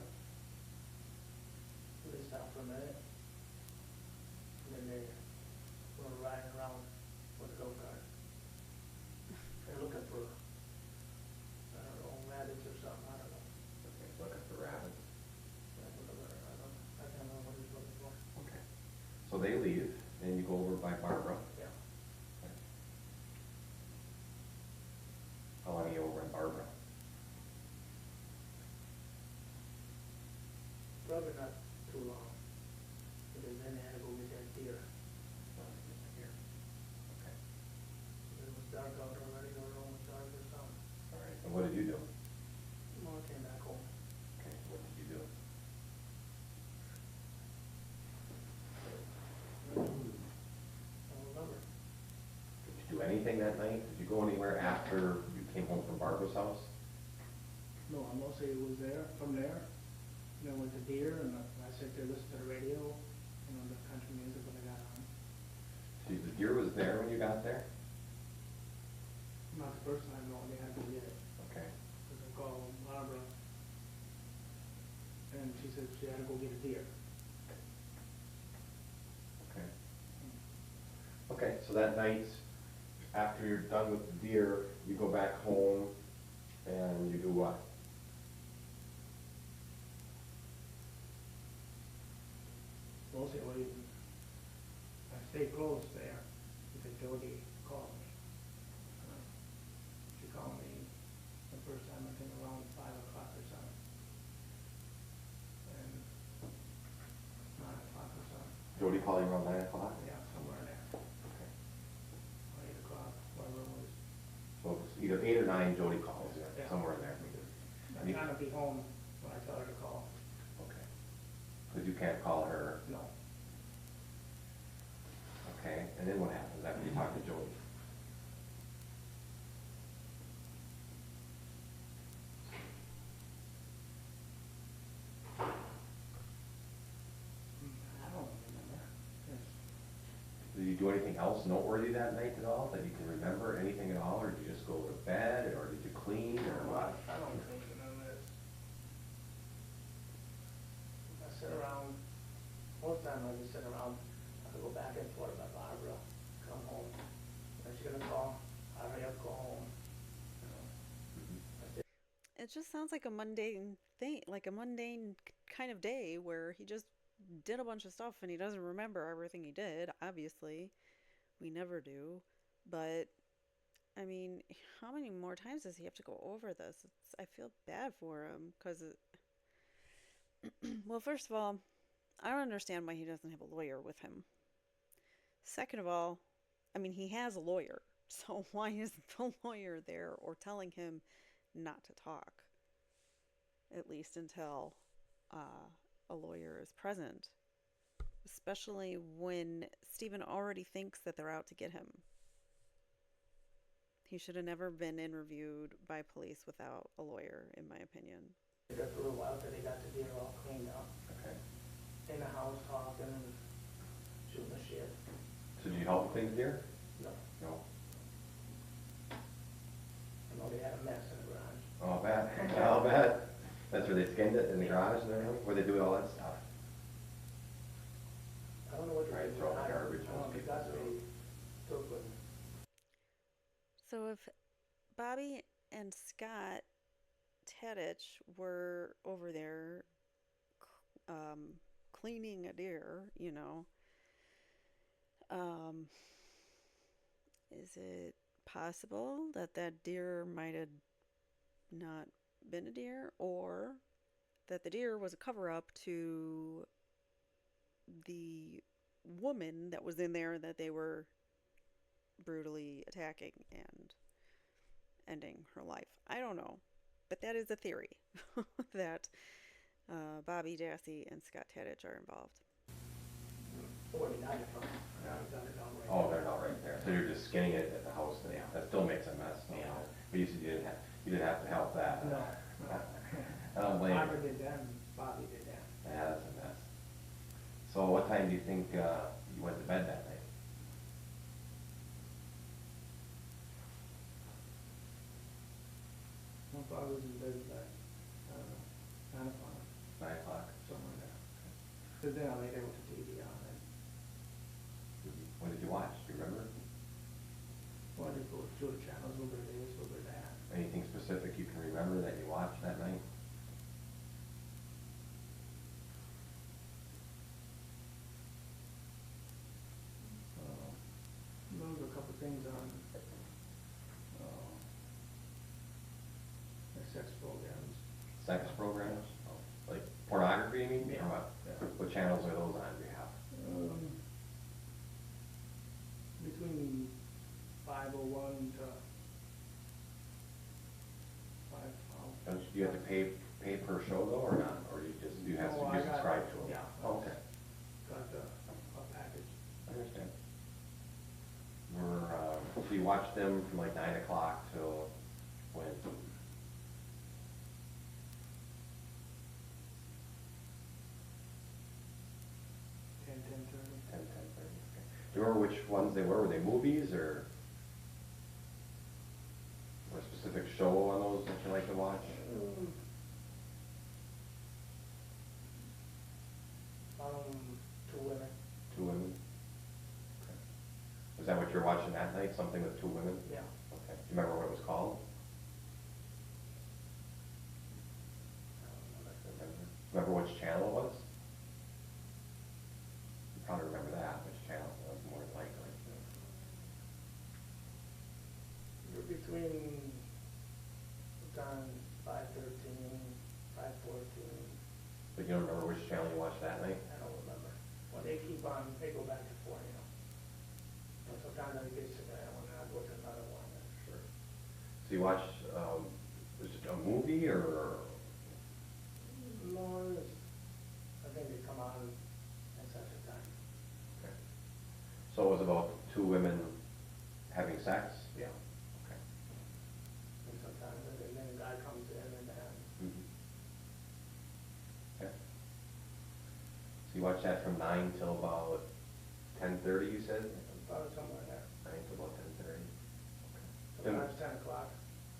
They stopped for a minute. And then they were riding around with a go-kart. They're looking for, I don't know, rabbits or something, I don't know. Okay, looking for rabbits. I can't remember what he was looking for. Okay. So they leave, and you go over by Barbara. Yeah. Okay. How long are you over in Barbara? Probably not too long. Because then they had to go get that deer. Here. Okay. It was dark out already, or it was dark or something. All right. And what did you do? Well, I came back home. Okay. What did you do? I don't remember. Did you do anything that night? Did you go anywhere after you came home from Barbara's house? No, I mostly was there, from there, then went to deer, and I sat there listening to the radio, you know, the country music when I got on. So the deer was there when you got there? Not the first time, no, they had to get it. Okay. Because I called Barbara, and she said she had to go get a deer. Okay. Okay, so that night, after you're done with the deer, you go back home and you do what? Mostly I stayed close there because Jody called me. She called me the first time, I think around 5 o'clock or something. And 9 o'clock or something. Jody called you around 9 o'clock? Yeah, somewhere there. Okay. Or 8 o'clock, whatever it was. So it's either 8 or 9, Jody calls you, Yeah. somewhere in there. I'm trying to be home when I tell her to call. Okay. Because you can't call her. No. Okay, and then what happens after you talk to Jody? I don't remember. Yes. Did you do anything else noteworthy that night at all, that you can remember, anything at all, or did you just go to bed, or did you clean, or what? I don't think none of this. I sit around, most time I just sit around, I could go back and forth by Barbara, come home. If she's gonna call, I hurry up, go home. You know, Mhm. I did- It just sounds like a mundane thing, like a mundane kind of day where he just did a bunch of stuff and he doesn't remember everything he did. Obviously, we never do. But I mean, how many more times does he have to go over this? I feel bad for him because, well, first of all, I don't understand why he doesn't have a lawyer with him. Second of all, I mean, he has a lawyer, so why isn't the lawyer there or telling him not to talk, at least until uh, a lawyer is present? Especially when Stephen already thinks that they're out to get him. He should have never been interviewed by police without a lawyer, in my opinion. it took a little while till they got the deer all cleaned up, Okay. in the house talking and shooting the shit. So did you help clean the deer? No, No. I know they had a mess in the garage. Oh, bad. I'll bet. That's where they skinned it, in the garage and everything, where they do all that stuff. I don't know what Right, they throw the did. garbage, I don't know most if people that's what do. they took with. So if Bobby and Scott Tadich were over there cleaning a deer, um, is it possible that that deer might have not been a deer, or that the deer was a cover up to the woman that was in there that they were brutally attacking and ending her life? I don't know. But that is a theory that Bobby Dassey and Scott Tadich are involved. Where they got it from. Yeah. They got it down right Oh, there. they're not right there. So you're just skinning it at the house, and Yeah. that still makes a mess. No. Yeah. But you said you didn't have to help that. No, I don't blame Barbara you. did that and Bobby did that. Yeah, that's a mess. So what time do you think you went to bed that night? My father was in bed at, 9 o'clock, 9 o'clock? somewhere there. Because then I laid there with the TV on and What did you watch? Do you remember? wanted to go through the channels, a little bit of this, a little bit of that. Anything specific you can remember that you watched that night? Those were a couple things on, the sex programs. Sex programs? Oh, like pornography, you mean? Yeah. Or what? Yeah. What channels are those on? Do you have? Between 501 to 512. Do you have to pay per show though, or not? Or you just, you have No, to I be got- subscribed to them? yeah. Oh, okay. Got a package. I understand. So you watched them from like 9 o'clock till when? you remember which ones they were? Were they movies or a specific show on those that you like to watch? Two women. Two women? Okay. Was that what you were watching that night, something with two women? Yeah. Okay. Do you remember what it was called? Remember which channel it was? You probably remember that, which channel it was more than likely. You're between, it's on 513, 514, But you don't remember which channel you watched that night? I don't remember. Well, they keep on, they go back and forth, you know. And sometimes I get sick of that one, and I go to another one. Sure. So you watched, was it a movie or? No, I think they come on at such a time. Okay. So it was about two women having sex? Yeah. Okay. And sometimes, and then a guy comes in and then, Mhm. Okay. So you watched that from 9 till about 10:30, you said? about somewhere there. 9 till about 10:30. Okay. Sometimes 10 o'clock,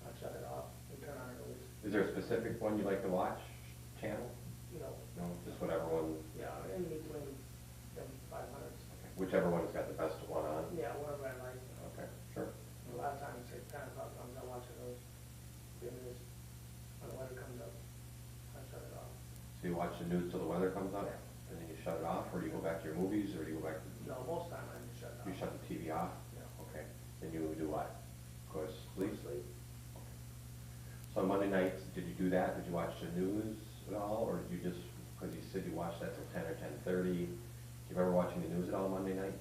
I shut it off and turn on the news. Is there a specific one you like to watch, channel? You know, No, just whatever one, yeah, in between them 500s. whichever one's got the best one on? Yeah, whatever I like. Okay, sure. A lot of times, say 10 o'clock comes, I watch those. Then this, when the weather comes up, I shut it off. So you watch the news till the weather comes up, and then you shut it off, or do you go back to your movies, or do you go back to? No, most time I just shut it off. You shut the TV off? Yeah. Okay, then you do what? Go to sleep? Sleep. So on Monday nights, did you do that? Did you watch the news at all, or did you just, because you said you watched that till 10 or 10:30, do you remember watching the news at all Monday night?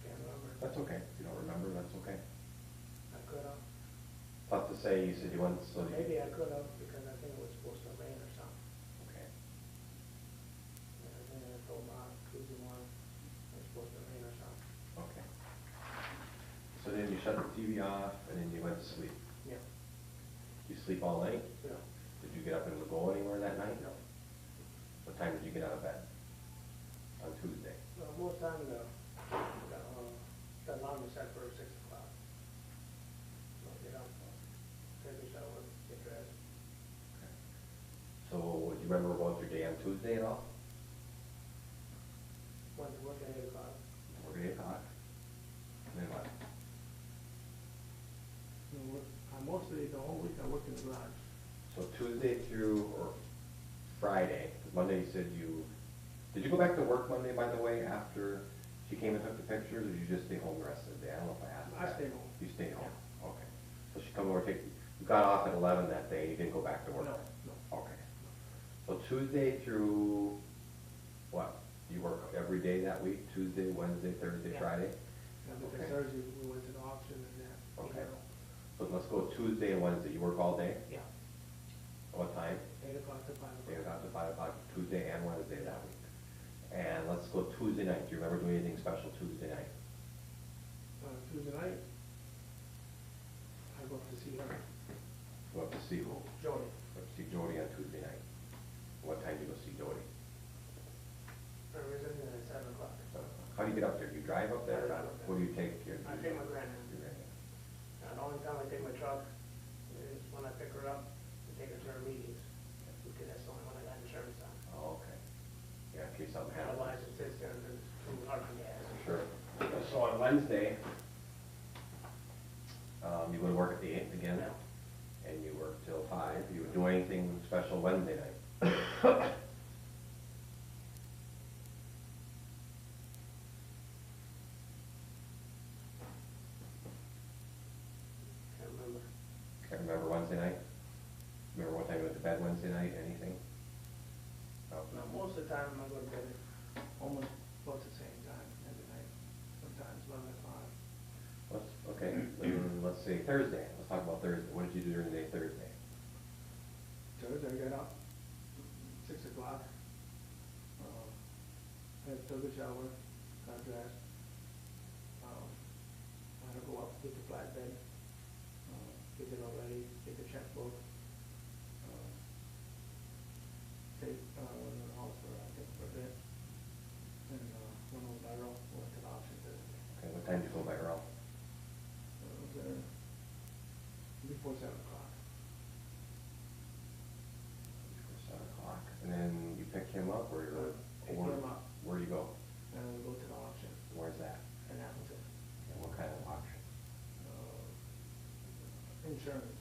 Can't remember. That's okay, if you don't remember, that's okay. I could have. Tough to say, you said you went, so. Maybe I could have, because I think it was supposed to rain or something. Okay. And I think I told Mom, Tuesday morning, it was supposed to rain or something. Okay. So then you shut the TV off, and then you went to sleep. Yeah. You sleep all night? Yeah. Did you get up and go anywhere that night? No. What time did you get out of bed? On Tuesday? Most time, the alarm is set for 6 o'clock. I'll get up, take a shower, get dressed. So, do you remember about your day on Tuesday at all? Went to work at 8 o'clock. Work at 8 o'clock? And then what? Most of the whole week I work in the garage. So Tuesday through, or Friday, 'cause Monday you said did you go back to work Monday, by the way, after she came and took the pictures, or did you just stay home the rest of the day? I don't know if I asked I that. stayed home. You stayed home, okay. So she come over, you got off at 11 that day, you didn't go back to work? No, no. Okay. So Tuesday through, what? You work every day that week, Tuesday, Wednesday, Thursday, Yeah. Friday? Yeah, because Okay. Thursday we went to the auction and that. Okay. So let's go Tuesday and Wednesday, you work all day? Yeah. What time? 8 o'clock to 5 8 o'clock. o'clock to 5 o'clock, Tuesday and Wednesday that week. And let's go Tuesday night, do you remember doing anything special Tuesday night? Tuesday night, I go up to see her, Go up to see who? Jody. Go up to see Jody on Tuesday night. What time do you go see Jody? Everything at 7 o'clock. How do you get up there? Do you drive up there? I drive up there. What do you take? I take my granddad. The only time I take my truck is when I pick her up and take her to her meetings, because that's the only one I got insurance on. Oh, okay. Yeah, in case something happens. Otherwise, it sits there and it's too hard to gas. Sure. So on Wednesday, you go to work at the 8th again, Yeah. and you work till 5. You would do anything special Wednesday night? Can't remember. Can't remember Wednesday night? Remember what time you went to bed Wednesday night, anything? No? Now, most of the time, I go to bed. Almost both the same time every night, sometimes 11 o'clock. Okay, then let's say Thursday, let's talk about Thursday. What did you do during the day Thursday? Thursday, I got up 6 o'clock. I took a shower, got dressed. I had to go up with the flatbed. What time do you go by Earl? was there before 7 o'clock. Before 7 o'clock. And then you pick him up, or you're? Pick him up. Where do you go? And we go to the auction Where's that? in Appleton. And what kind of auction? Insurance,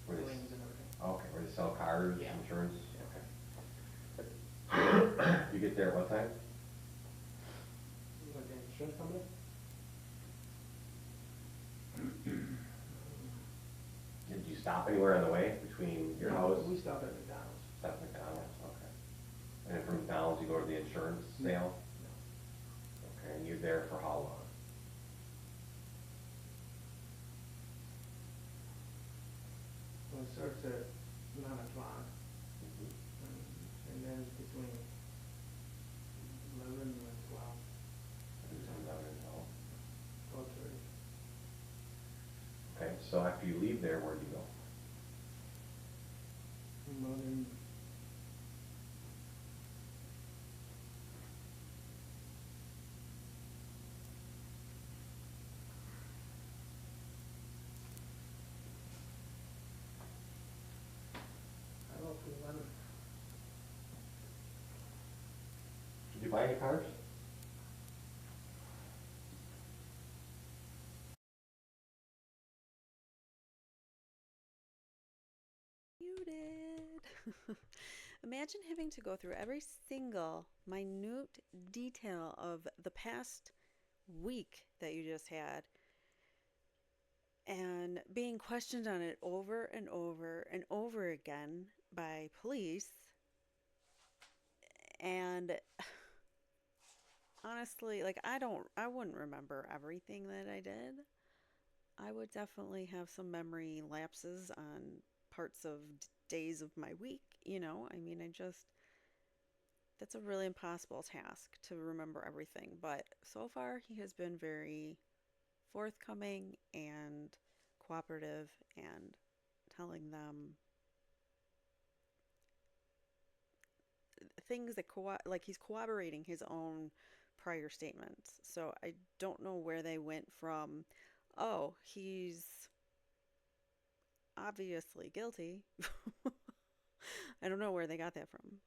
Where they, claims and everything. okay, where they sell cars, Yeah. insurance? Yeah. Okay. You get there at what time? Like the insurance company? Did you stop anywhere on the way between your house? We stop at McDonald's. Stop at McDonald's, okay. And then from McDonald's, you go to the insurance sale? No. Okay, and you're there for how long? Well, it starts at 9 o'clock, and then it's between 11 and 12, It's 11 and 12:30. 12. Okay, so after you leave there, where do you go? Well, then, I don't know if we went, Did you buy any cars? Muted. Imagine having to go through every single minute detail of the past week that you just had and being questioned on it over and over and over again by police. And honestly, like I wouldn't remember everything that I did. I would definitely have some memory lapses on parts of days of my week, you know? I mean, that's a really impossible task to remember everything. But so far, he has been very forthcoming and cooperative and telling them things that like he's corroborating his own prior statements. So I don't know where they went from, oh, he's obviously guilty. I don't know where they got that from.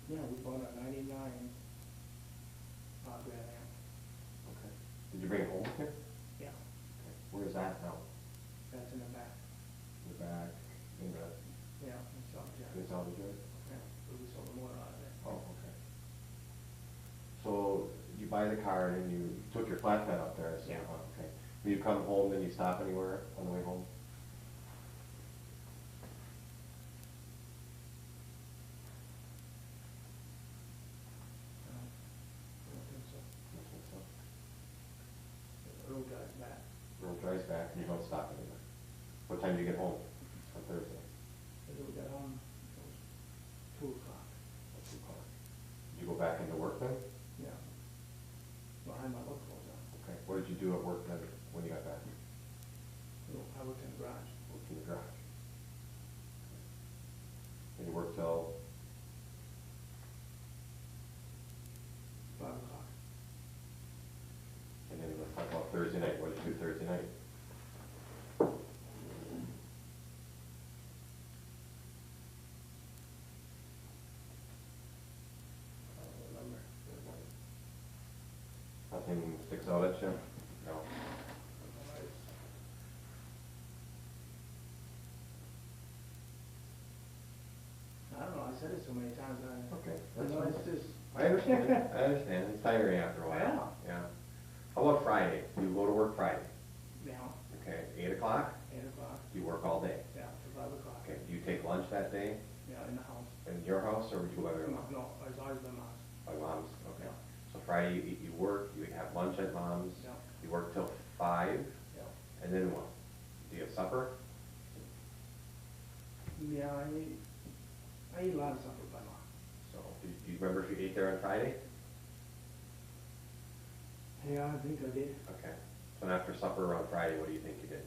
yeah, we bought a 99 Grand Am. Okay. Did you bring it home with you? Yeah, Okay. Where's that now? that's in the back. In the back, in the, Yeah, it's all, yeah. in the salvage yard? Yeah, we sold the motor out of it. Oh, okay. So you buy the car and you took your flatbed up there, I see. Yeah. Oh, okay. When you come home, then you stop anywhere on the way home? I don't think so. I don't think so. The road drives back. Road drives back and you don't stop anywhere. What time do you get home on Thursday? As we got home, it was 2 o'clock. At 2 o'clock. Did you go back into work then? Yeah. Behind my work clothes on. Okay. What did you do at work then when you got back? I worked in the garage. Worked in the garage. And you worked till? 5 o'clock. And then let's talk about Thursday night. What did you do Thursday night? I don't remember. Nothing sticks out at you? No? I don't know, I said it so many times, Okay, you that's know, fine. it's just. I understand. I understand. It's tiring after a while. Yeah. How about Friday? You go to work Friday? Yeah, Okay, 8 o'clock? 8 o'clock, You work all day? yeah, to 5 o'clock. Okay, do you take lunch that day Yeah, in the house. in your house, or would you go by your mom? No, it's always been house. By mom's? Okay. Yeah. So Friday, you work, you have lunch at mom's? Yeah. You work till 5, Yeah. and then what? Do you have supper? Yeah, I eat a lot of supper by mom. So, do you remember if you ate there on Friday? Yeah, I think I did. Okay. So after supper on Friday, what do you think you did?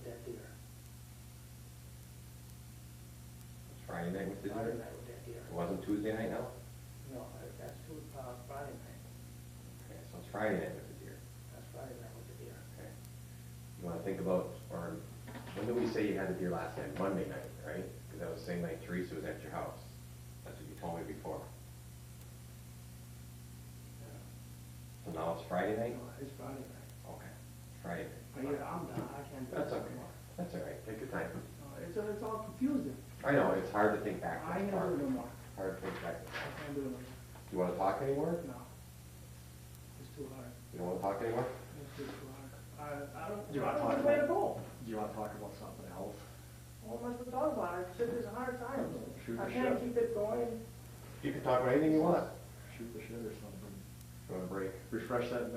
with that deer. It's Friday night with the Friday deer? night with that deer. It wasn't Tuesday night now? No, that's Friday night. Okay, so it's Friday night with the deer. That's Friday night with the deer. Okay. You wanna think about, or, when did we say you had the deer last night? Monday night, right? Because that was the same night Theresa was at your house. That's what you told me before. So now it's Friday night? No, it's Friday night. Okay, Friday night. But yeah, I'm done, I can't do it. That's okay, that's all right, take your time. It's all confusing. I know, it's hard to think back. I can't do it no more. Hard to think back. I can't do it no more. You wanna talk anymore? No. It's too hard. You don't wanna talk anymore? It's just too hard. I don't, Do you I wanna don't talk know where to about- go. Do you wanna talk about something else? What am I supposed to talk about? I said it's a hard time. Shoot I the can't shit. keep it going. You can talk about anything you want. Shoot the shit or something. You wanna break? Refresh that,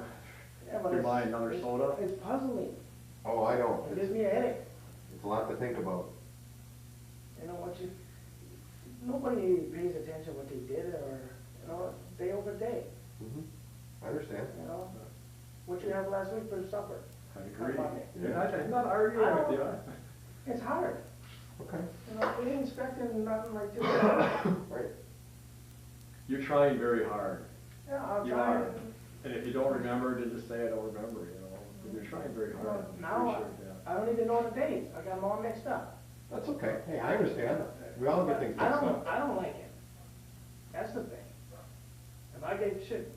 Yeah, but your it's- mind, another soda? It's puzzling. Oh, I know. It gives me a headache. It's a lot to think about. You know what nobody pays attention what they did or, day over day, I understand. What you had last week for supper. I agree. How about it? Yeah, I'm not arguing I with don't- you. It's hard. Okay. We ain't expecting nothing like this. Right. You're trying very hard. Yeah, I'm You are. trying. And if you don't remember, then just say I don't remember, But you're trying very hard. I Now, appreciate that. I don't even know the dates. I got them all mixed up. That's okay. Hey, I understand. We all get things mixed up. I don't like it. That's the thing. If I get shit,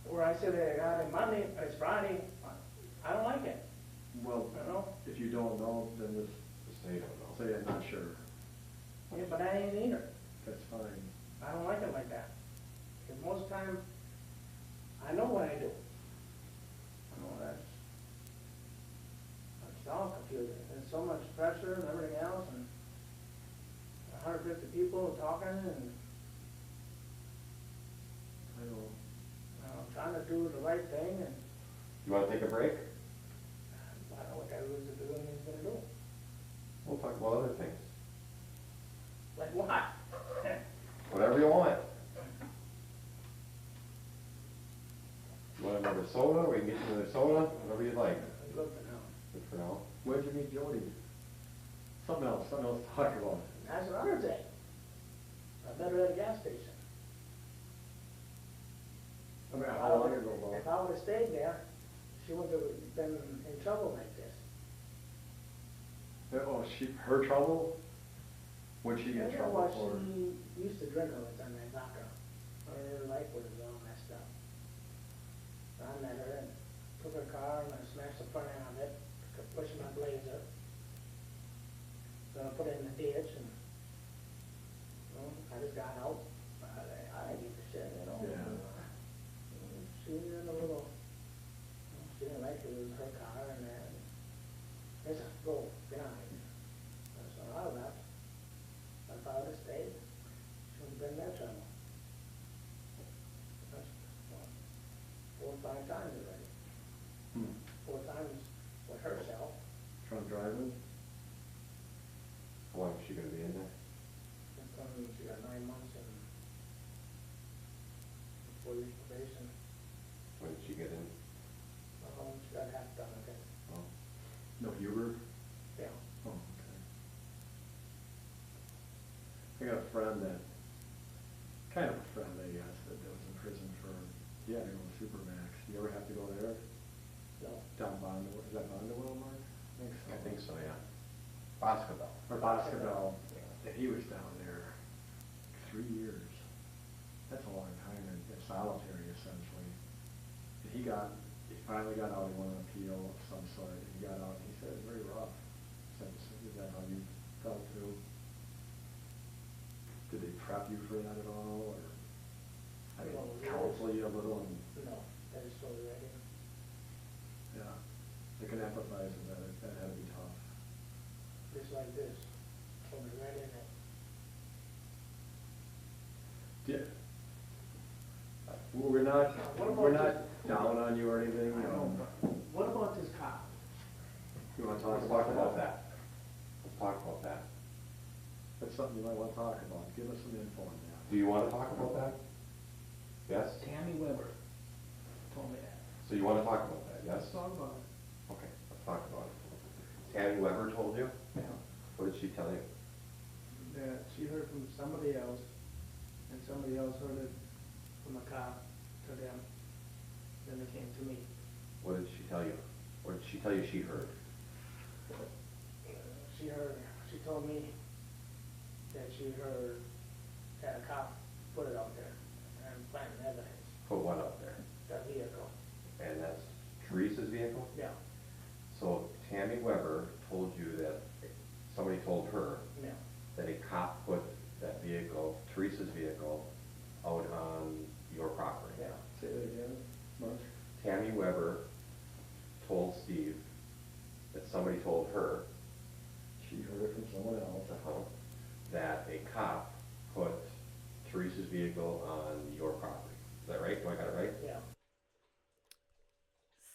where I said I got it Monday, it's Friday, I don't like it, Well, you know? if you don't know, then just Just say you don't know. say I'm not sure. Yeah, but I ain't either. That's fine. I don't like it like that. Because most time, I know what I do. It's all confusing. There's so much pressure and everything else, and 150 people talking, and I know. I'm trying to do the right thing, and You wanna take a break? I don't know what that is to do and he's gonna do. We'll talk about other things. Like what? Whatever you want. You want another soda? We can get you another soda, whatever you'd like. Good for now. Good for now. Where'd you meet Jody? Something else to talk about. That's another thing. I met her at a gas station. I mean, how long ago, If Bob? I would've stayed there, she wouldn't have been in trouble like this. Oh, her trouble? When'd she get in Yeah, trouble well, for? she used to drink all the time and vodka. Her life was all messed up. I met her and took her car and I smashed the front end of it, pushed my blazer. Then I put it in the ditch and, I just got out. I didn't give a shit, Yeah. She was in a little, she didn't like it, it was her car and then, I said, go, get on it. So I left. If I would've stayed, she would've been in that trouble. That's, what, 4 or 5 times already. 4 times with herself. Drunk driving? How long is she gonna be in there? She got 9 months and 4 years probation. When did she get in? She got half done, I think. Oh. No, Huber? Yeah. Oh, okay. I got a friend that, kind of a friend, I guess, that was in prison for, he had to go to Supermax. You ever have to go there? No. Down Bondwell, is that Bondwell, Mark? I think so, yeah. Basketball. Or Boscoville, and he was down there 3 years. That's a long time in solitary, essentially. And he finally got out, he won an appeal of some sort, and he got out, and he said it was very rough. Is that how you felt too? Did they prep you for that at all, or, I mean, Well, counsel you a little, and, No, that is totally ready. yeah, I can empathize with that, that had to be tough. Just like this, totally ready in it. Yeah. We're not, What we're about not down on you or anything, I know, but what about this cop? You wanna Let's talk about that. Let's talk about that. That's something you might wanna talk about, give us some info on that. Do you wanna talk about that? Yes? Tammy Weber told me that. So you wanna talk about that, yes? Let's talk about it. Okay, let's talk about it. Tammy Weber told you? Yeah. What did she tell you? That she heard from somebody else, and somebody else heard it from a cop to them, then it came to me. What did she tell you? What did she tell you she heard? She told me that she heard that a cop put it out there and planted evidence, Put what up there? that vehicle. And that's Teresa's vehicle? Yeah, So Tammy Weber told you that somebody told her yeah, that a cop put that vehicle, Teresa's vehicle, out on your property. yeah. Say that again, Mark? Tammy Weber told Steve that somebody told her She heard it from someone else. that a cop put Teresa's vehicle on your property. Is that right? Do I got it right? Yeah,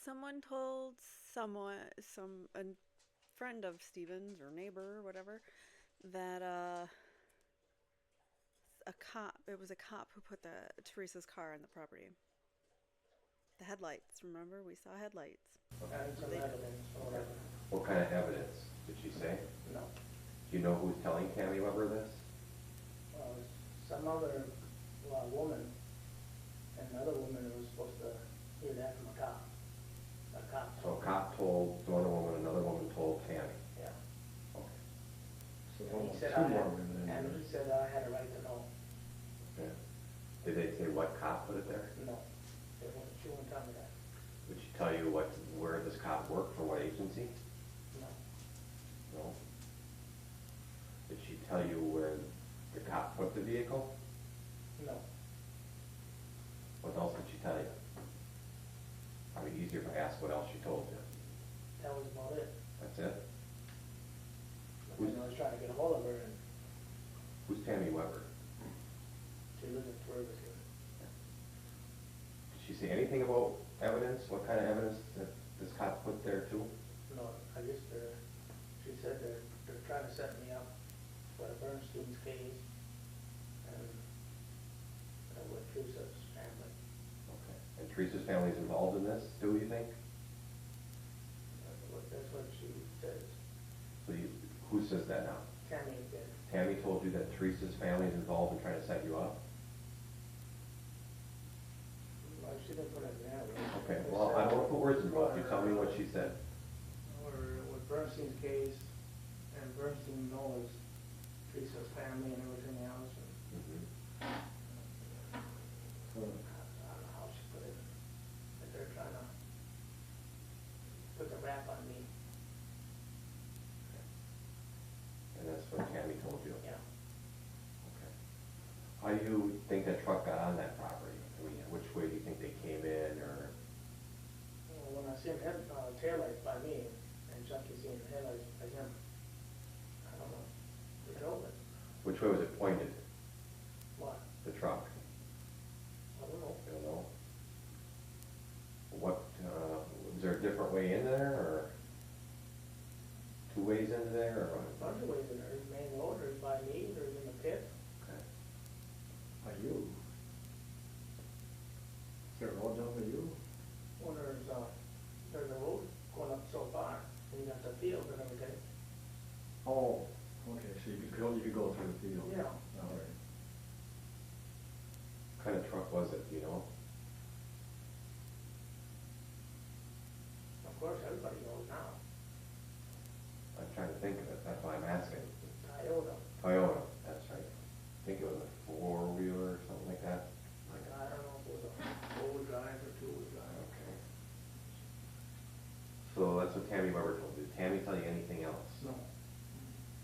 Someone told a friend of Steven's or neighbor or whatever, that it was a cop who put Teresa's car on the property. The headlights, remember? We saw headlights. and some They- evidence or whatever. What kind of evidence did she say? No. Do you know who's telling Tammy Weber this? Some other woman, and another woman was supposed to hear that from a cop. A cop. So a cop told one woman, another woman told Tammy. Yeah. Okay. So And almost he said two I more had, women in and there. he said I had a right to know. Yeah. Did they say what cop put it there? No, she wouldn't tell me that. Did she tell you where this cop worked, for what agency? No, No. Did she tell you where the cop put the vehicle? no. What else did she tell you? Probably easier if I ask what else she told you. That was about it. That's it? And I was trying to get a hold of her, and Who's Tammy Weber? she lives in Theresa. Did she say anything about evidence? What kind of evidence that this cop put there too? No, I guess she said they're trying to set me up for the Bernstein's case, and with Teresa's family. Okay. And Teresa's family's involved in this too, you think? That's what she says. So who says that now? Tammy did. Tammy told you that Teresa's family is involved in trying to set you up? Well, she didn't put it in there. Okay, well, I don't want to put words in your mouth. You tell me what she said. Or with Bernstein's case, and Bernstein knows Teresa's family and everything else, and Mhm. Huh. I don't know how she put it, that they're trying to put the rap on me. And that's what Tammy told you? Yeah. Okay. How do you think that truck got on that property? I mean, which way do you think they came in, or? Well, when I seen taillights by me, and Chucky seen the headlights by him, I don't know, we drove it. Which way was it pointed, What? the truck? I don't know. You don't know? What, was there a different way in there, or two ways into there, or A what? bunch of ways in there, there's main road, there's by me, there's in the pit. Okay. By you? Is there a road down by you? Well, there's a road going up so far, and you got the field and everything. Oh, okay, so you could go through the field? Yeah. All right. What kind of truck was it, do you know? Of course, everybody knows now. I'm trying to think of it, that's why I'm asking. Toyota. Toyota, that's right. I think it was a four-wheeler or something like that. I don't know if it was a four-wheel drive or two-wheel drive. Okay. So that's what Tammy Weber told you. Did Tammy tell you anything else? No.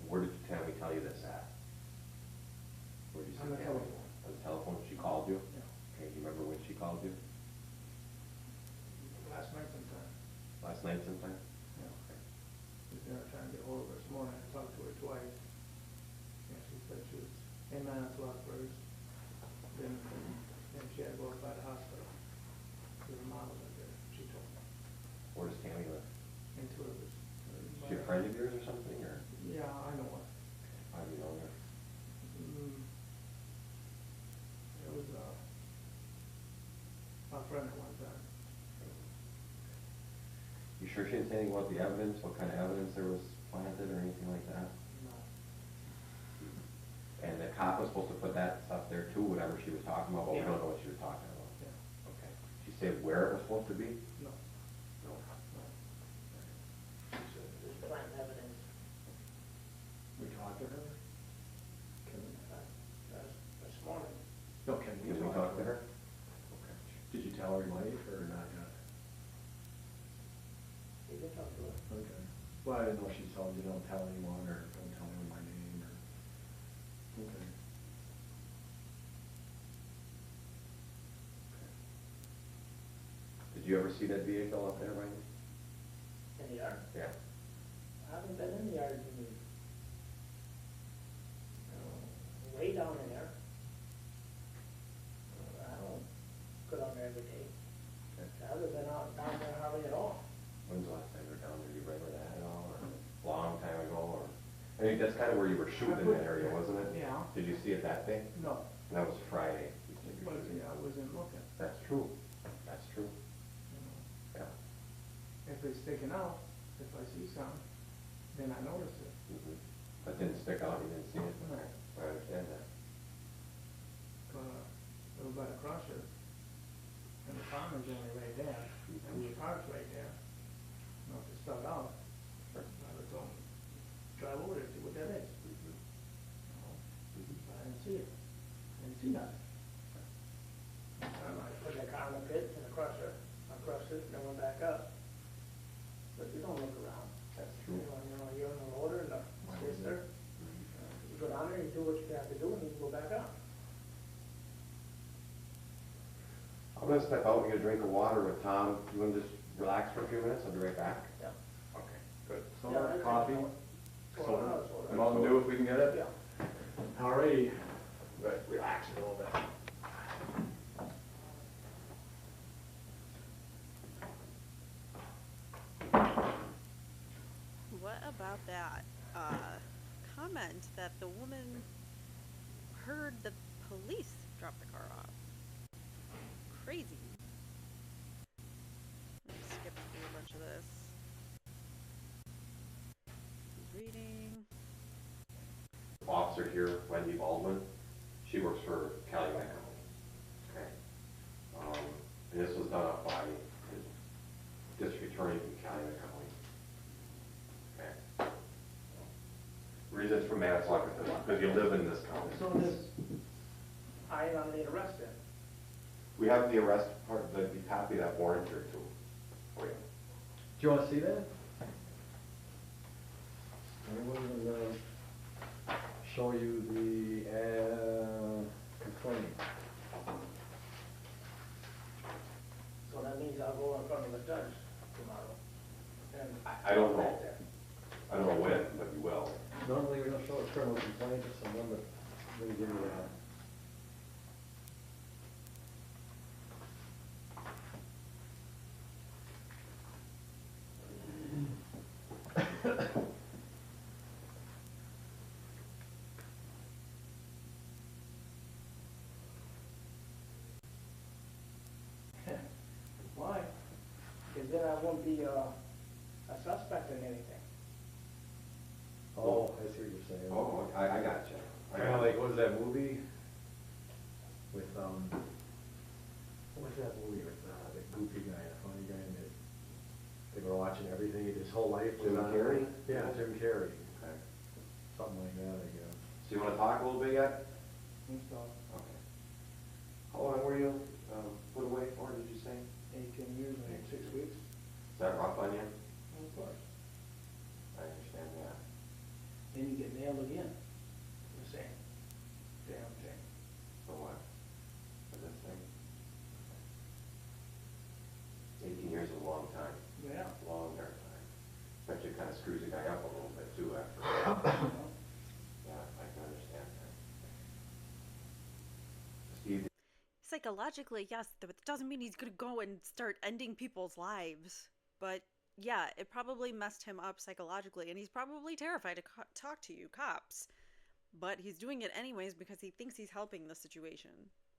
Where did Tammy tell you this at? Where did you see On the Tammy? telephone. On the telephone, she called you? Yeah. Okay, do you remember when she called you? Last night sometime. Last night sometime? Yeah. Okay. Was there trying to get hold of her this morning, I talked to her twice. And she said she was in 9 o'clock first, then she had to go up by the hospital. To the mom was there, she told me, Where does Tammy live? into it was. Is she a friend of yours or something, or Yeah, I know her. how do you know her? It was, my friend at one time. You sure she didn't say anything about the evidence, what kind of evidence there was planted or anything like that? No. And the cop was supposed to put that stuff there too, whatever she was talking about, but we Yeah. don't know what she was talking about. Yeah. Okay. She said where it was supposed to be? No. No. It's, there's plant evidence. We talked to her? Can we? This morning. No, can we Did we talk to her? Okay. Did you tell her your life or not yet? You can talk to her. Okay. Well, I didn't know if she told you don't tell anyone or don't tell anyone my name or, okay. Did you ever see that vehicle up there, Ryan? In the yard. Yeah. I haven't been in the yard in, way down in there. I don't go down there every day. Okay. I haven't been out down there hardly at all. When's the last time you were down there? Do you remember that at all, or a long time ago, or? I think that's kind of where you were shooting in that area, wasn't it? Yeah. Did you see it that day? No, That was Friday. You said you were but shooting. I wasn't looking, That's true. That's true. you know. Yeah. If it's sticking out, if I see something, then I notice it. Mhm. That didn't stick out, you didn't see it? No. I understand that. Over by the crusher, and the farmer's only right there, and the park's right there. You know, if it's stuck out, Sure. I would go drive over there, see what that is. Mhm. You know, Mhm. but I didn't see it, I didn't see nothing. I put that car in the pit, in the crusher, I crushed it, then went back up. But you don't look around. That's You true. know, you're in the loader and the sister, you go down there, you do what you have to do, and you go back up. I'm gonna step out and get a drink of water with Tom. You wanna just relax for a few minutes? I'll be right back. Yeah. Okay, good. Yeah, I Soda, think coffee? so. Soda? Soda. Mountain Dew if we can get it? Yeah. Alrighty. Good, relax a little bit. What about that comment that the woman heard the police drop the car off? Crazy. Let me skip through a bunch of this. Keep reading. Officer here, Wendy Baldwin. She works for Calumet County. Okay. And this was done up by the district attorney from Calumet County. Okay. Reasons for manslaughter, because you live in this county. So this, I ain't on the arrest then. We have the arrest part, the copy of that warrant here too, for you. Do you wanna see that? I'm gonna show you the, complaint. So that means I'll go in front of the judge tomorrow. And I don't know. back there. I don't know when, but you will. Normally, we don't show a criminal complaint, it's the one that we give you that. Why? Because then I won't be a suspect in anything. Oh, I see what you're saying. Oh, I got you. Kinda like, what was that movie? With, what was that movie with, the goofy guy, the funny guy, and they were watching everything, his whole life was Jim on. Carrey? Yeah, Jim Carrey, Okay. something like that, I guess. So you wanna talk a little bit yet? And so, Okay. How long were you, put away for, did you say? 18 years and 6 weeks. Is that rough on you? Of course. I understand that. Then you get nailed again. The same damn thing. For what? For this thing? 18 years is a long time. Yeah. Long, darn time. Bet you kinda screws a guy up a little bit too after. Yeah, I can understand that. Steve, Psychologically, yes, but it doesn't mean he's gonna go and start ending people's lives. But yeah, it probably messed him up psychologically, and he's probably terrified to talk to you, cops. But he's doing it anyways because he thinks he's helping the situation.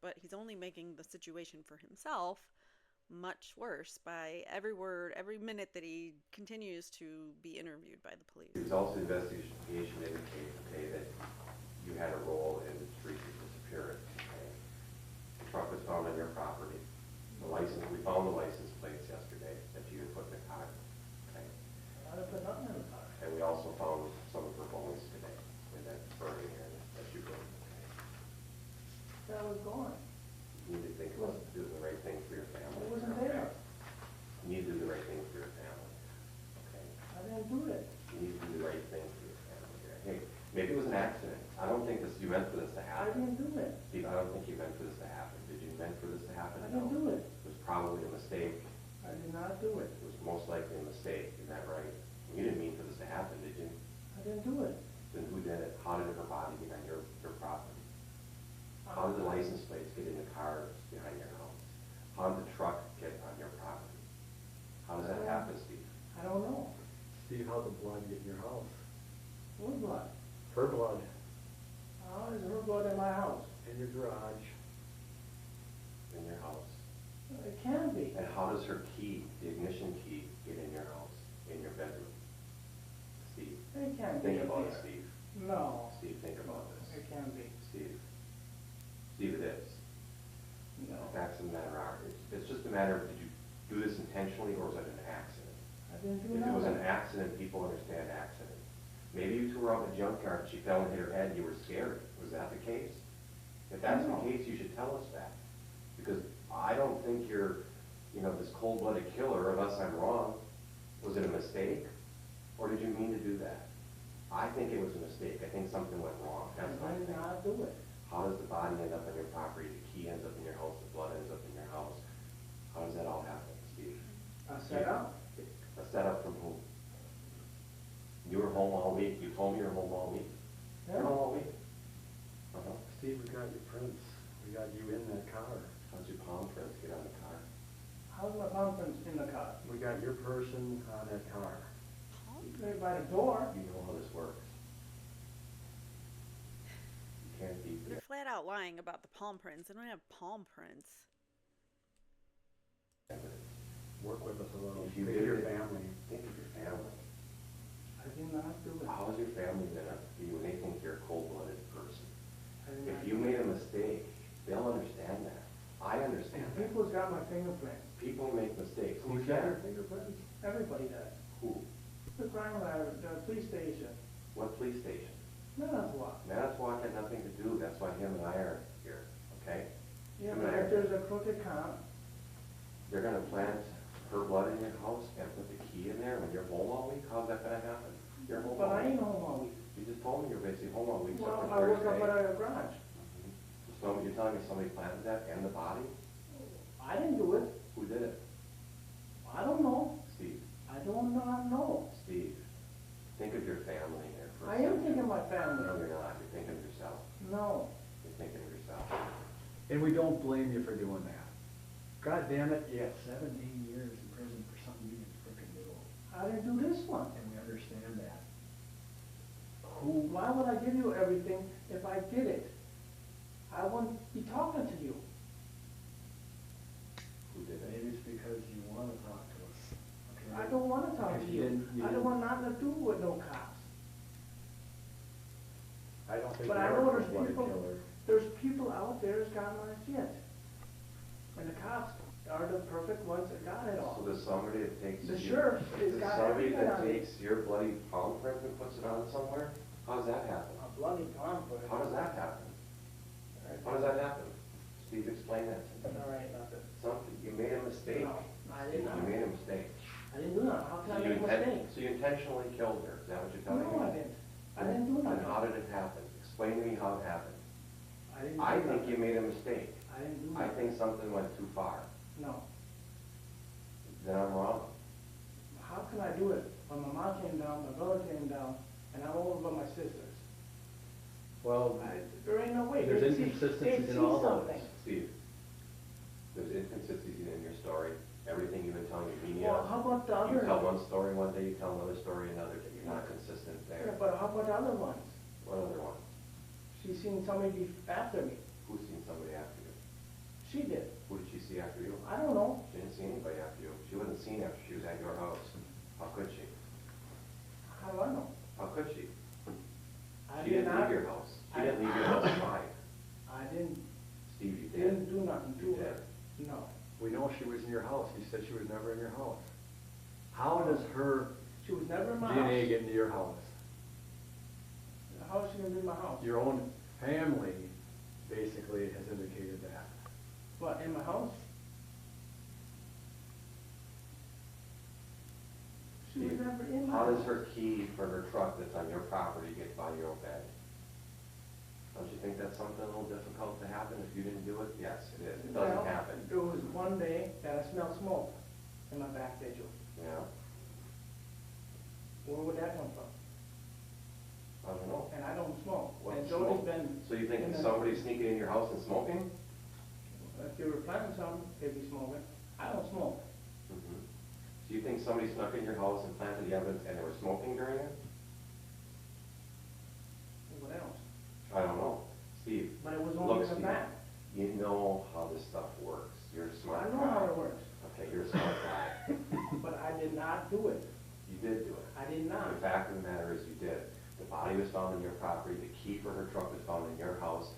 But he's only making the situation for himself much worse by every word, every minute that he continues to be interviewed by the police. The results of the investigation indicate, okay, that you had a role in Teresa's disappearance, okay? The truck was found on your property. We found the license plates yesterday that you had put in the car, okay? I didn't put nothing in the car. And we also found some of her bones today in that burning area that you burned, okay? That was gone. You need to think about doing the right thing for your family. It wasn't okay? there. You need to do the right thing for your family, okay? I didn't do it. You need to do the right thing for your family here. Hey, maybe it was an accident. I don't think you meant for this to I happen. didn't do it. Steve, I don't think you meant for this to happen. Did you meant for this to happen? I didn't No. do it. It was probably a mistake. I did not do it. It was most likely a mistake. Isn't that right? You didn't mean for this to happen, did you? I didn't do it. Then who did it? How did her body get on your property? How did the license plates get in the cars behind your house? How did the truck get on your property? How does that happen, Steve? I don't know. Steve, how'd the blood get in your house? What blood? Her blood How is her blood in my house? in your garage. In your house? It can be. And how does her key, the ignition key, get in your house, in your bedroom? Steve, It can be. think about it, there. Steve. No. Steve, think about this. It can be. Steve. Steve, it is. No. The facts of the matter are, it's just a matter of, did you do this intentionally or was it an accident? I didn't do If it nothing. was an accident, people understand accident. Maybe you threw her out in a junkyard, she fell and hit her head, and you were scared. Was that the case? If that's the No. case, you should tell us that. Because I don't think you're, this cold-blooded killer, unless I'm wrong. Was it a mistake? Or did you mean to do that? I think it was a mistake. I think something went wrong. That's my I did thing. not do it. How does the body end up on your property, the key ends up in your house, the blood ends up in your house? How does that all happen, Steve? I set up. A setup from whom? You were home all week, you told me you were home all week? You were home all week? Uh-huh. Steve, we got your prints. We got you in that car. How'd your palm prints get on the car? How's my conference in the car? We got your person on that car. Right by the door. You know how this works. You can't beat They're the flat out lying about the palm prints. They don't have palm prints. evidence. Work with us a little. If you Think did of your it- family. Think of your family. I did not do it. How is your family gonna be when they think you're a cold-blooded person? I did not If do you it. made a mistake, they'll understand that. I understand that. People's got my fingerprints. People make mistakes. Who's You got your can't. fingerprints? Everybody does. Who? The crime lab, the police station. What police station? Manitowoc. Manitowoc had nothing to do, that's why him and I are here, okay? Yeah, Him but and I if are- there's a crooked cop, They're gonna plant her blood in your house and put the key in there when you're home all week? How's that gonna happen? You're home but all I week. ain't home all week. You just told me you're basically home all week except Well, for I work up Thursday. at a garage. So you're telling me somebody planted that and the body? I didn't do it. Who did it? I don't know. Steve. I do not know. Steve, think of your family here for a I am second. thinking of my No, family. you're not, you're thinking of yourself. No. You're thinking of yourself. And we don't blame you for doing that. God damn it, you had 17 years in prison for something you didn't frickin' do. I didn't do this one. And we understand that. Why would I give you everything if I did it? I wouldn't be talking to you. Who did it? Maybe it's because you want to talk to us. Okay? I don't want to talk to If you. didn't- I don't didn't- want nothing to do with no cops. I don't think But you're I a know there's cold-blooded people, killer. there's people out there that's got my shit. And the cops are the perfect ones that got it So all. there's somebody that takes. The you- sheriff has There's got somebody everything that on it. takes your bloody palm print and puts it on somewhere? How does that happen? A bloody palm print. How does that happen? How does that happen? Steve, explain that to me. All right, nothing. Something, you made a mistake. No, I did Steve, not. You made a mistake. I didn't do that. How can I So you make mistakes? So you intentionally killed her, is that what you're telling me? No, I didn't. I didn't do Then nothing. how did it happen? Explain to me how it happened. I didn't do I think nothing. you made a mistake. I didn't do I nothing. think something went too far. No. Then I'm wrong. How can I do it when my mom came down, my brother came down, and I'm over by my sisters? Well, There ain't no way. There's They'd see- inconsistencies they'd in see all those. something. Steve, there's inconsistencies in your story. Everything you've been telling your media. Well, how about the You tell other? one story one day, you tell another story another day. You're not consistent Yeah, there. but how about the other ones? What other one? She seen somebody be after me. Who's seen somebody after you? She did. Who did she see after you? I don't know. She didn't see anybody after you. She wasn't seen after she was at your house. How could she? How do I know? How could she? I She did didn't not. leave your house. She didn't leave your house alive. I didn't, Steve, you didn't did. do nothing You to her. did. No. We know she was in your house. You said she was never in your house. How does her She was never in my DNA house. get into your house? How is she gonna be in my house? Your own family basically has indicated that. What, in my house? She was Steve, never in my how house. does her key for her truck that's on your property get by your bed? Don't you think that's something a little difficult to happen if you didn't do it? Yes, it is. It doesn't Well, happen. There was one day that I smelled smoke in my back bedroom. Yeah, Where would that come from? I don't know. And I don't smoke. What, And smoke? Jody's been. So you think in the- somebody's sneaking in your house and smoking? If you were planting something, they'd be smoking. I don't smoke. Mhm. Do you think somebody snuck in your house and planted the evidence and they were smoking during it? What else? I don't know. Steve, But it was look, only in the Steve, back. you know how this stuff works. You're a smart I guy. know how it works, Okay, you're a smart guy. but I did not do it. You did do it. I did not. The fact of the matter is you did. The body was found in your property, the key for her truck was found in your house.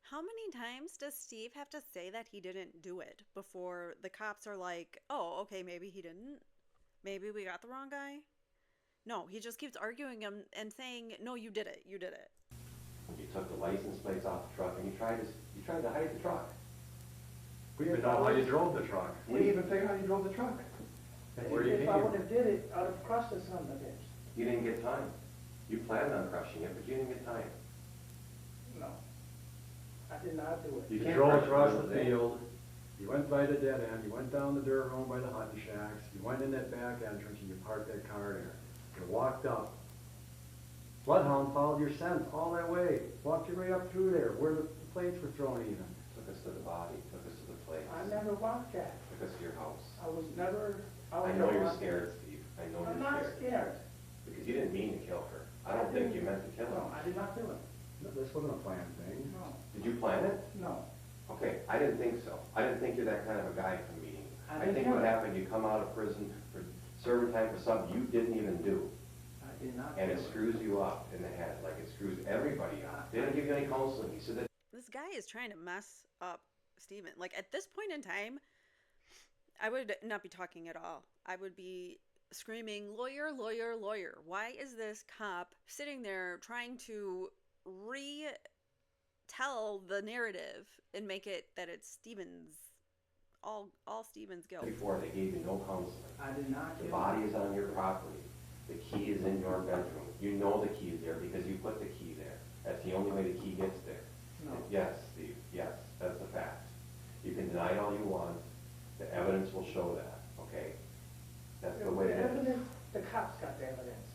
How many times does Steve have to say that he didn't do it before the cops are like, oh, okay, maybe he didn't? Maybe we got the wrong guy? No, he just keeps arguing and saying, no, you did it, you did it. You took the license plates off the truck and you tried to hide the truck. We even know how you drove the truck. We even figured out you drove the truck. And where you If I would came. have did it, I'd have crushed the son of a bitch. You didn't get time. You planned on crushing it, but you didn't get time. No. I did not do it. You You can't drove crush across it, the eh? field, you went by the dead end, you went down the dirt road by the hunting shacks, you went in that back entrance and you parked that car there. You walked up. Bloodhound followed your scent all that way, walked you right up through there, where the plates were thrown even. Took us to the body, took us to the place. I never walked that. Took us to your house. I was never. I know you're scared, Steve. I know I'm you're not scared. scared. Because you didn't mean to kill her. I don't think you meant to kill No, her. I did not do it. No, this wasn't a planned thing. No, Did you plan it? no. Okay, I didn't think so. I didn't think you're that kind of a guy from meeting. I I didn't think know what that. happened, you come out of prison for serving time for something you didn't even do. I did not. And do it screws you up in the head, like it screws everybody up. They didn't give you any counseling. He said that This guy is trying to mess up Steven. Like, at this point in time, I would not be talking at all. I would be screaming, lawyer, lawyer, lawyer. Why is this cop sitting there trying to retell the narrative and make it that it's Steven's, all Steven's guilt? before they gave you no counseling. I did not The do it. body is on your property. The key is in your bedroom. You know the key is there because you put the key there. That's the only way the key gets there. No. Yes, Steve, yes, that's the fact. You can deny it all you want. The evidence will show that, okay? That's the way The it is. evidence, the cops got the evidence.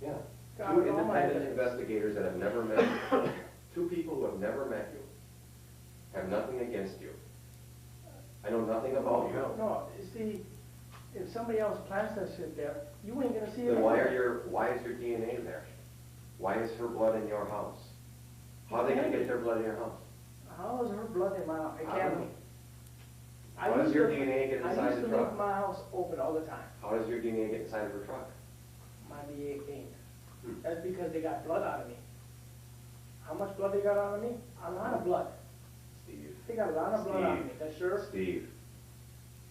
Yeah. Got Two all my independent evidence. investigators that have never met you, two people who have never met you, have nothing against you. I know nothing about you. No, you see, if somebody else plants that shit there, you ain't gonna see it. Then why is your DNA there? Why is her blood in your house? How are they gonna get their blood in your house? How is her blood in my house? It I can't don't be. know. How does your DNA get I inside used the to leave truck? my house open all the time. How does your DNA get inside of her truck? My DA ain't. Hmm. That's because they got blood out of me. How much blood they got out of me? A lot of blood. Steve. They got a lot of blood out of me, Steve. that's sure. Steve,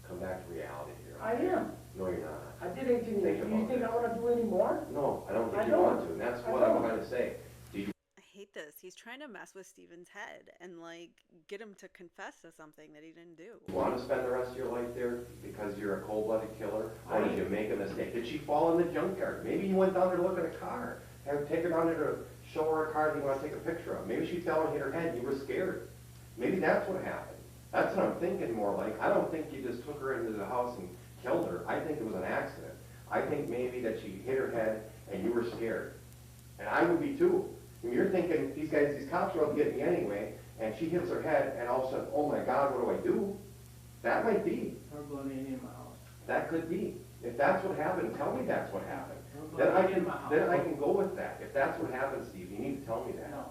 come back to reality here. I am. No, you're not. I did 18 years. Think Do you about think that. I wanna do any more? No, I don't I think you don't. want to, and that's I what I'm don't. trying to say. Do you I hate this. He's trying to mess with Steven's head and, like, get him to confess to something that he didn't do. want to spend the rest of your life there because you're a cold-blooded killer, or did you make a mistake? Did she fall in the junkyard? Maybe you went down there to look at a car, have take her down there to show her a car that you want to take a picture of. Maybe she fell and hit her head and you were scared. Maybe that's what happened. That's what I'm thinking more like. I don't think you just took her into the house and killed her. I think it was an accident. I think maybe that she hit her head and you were scared. And I would be too. And you're thinking, these cops are out to get me anyway, and she hits her head and all of a sudden, oh my God, what do I do? That might be. Her blood ain't in my house. That could be. If that's what happened, tell me that's what happened. Her blood Then I ain't in can, my house. then I can go with that. If that's what happened, Steve, you need to tell me that. No.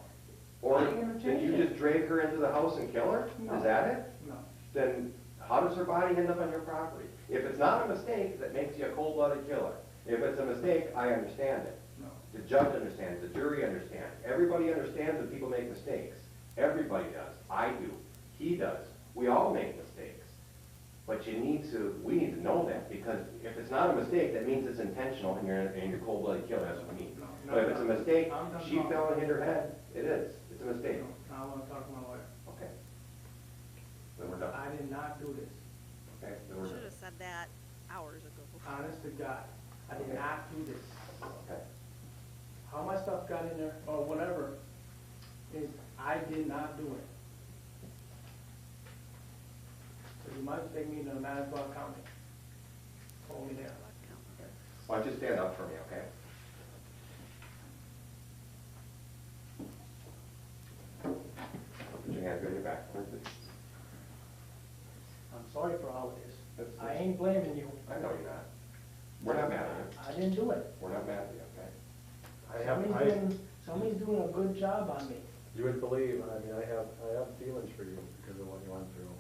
Or I ain't gonna did change you it. just drag her into the house and kill her? No. Is that it? No. then how does her body end up on your property? If it's not a mistake, that makes you a cold-blooded killer. If it's a mistake, I understand it. No. The judge understands, the jury understands. Everybody understands when people make mistakes. Everybody does. I do. He does. We all make mistakes. But we need to know that, because if it's not a mistake, that means it's intentional and you're cold-blooded killer, that's what we mean. No, But if it's a mistake, I'm done she talking. fell and hit her head, it is. It's a mistake. Now I wanna talk to my lawyer. Okay. Then we're done. I did not do this. Okay, then we're Should done. have said that hours ago. Honest to God, I did not do this. Okay. How my stuff got in there, or whatever, is I did not do it. So you might take me to Manitowoc County. Hold me there. Why don't you stand up for me, okay? Put your hands behind your back. I'm sorry for all of this. That's- I ain't blaming you. I know you're not. We're not mad at you. I didn't do it. We're not mad at you, okay? Somebody's doing a good job on me. You would believe, I mean, I have feelings for you because of what you went through.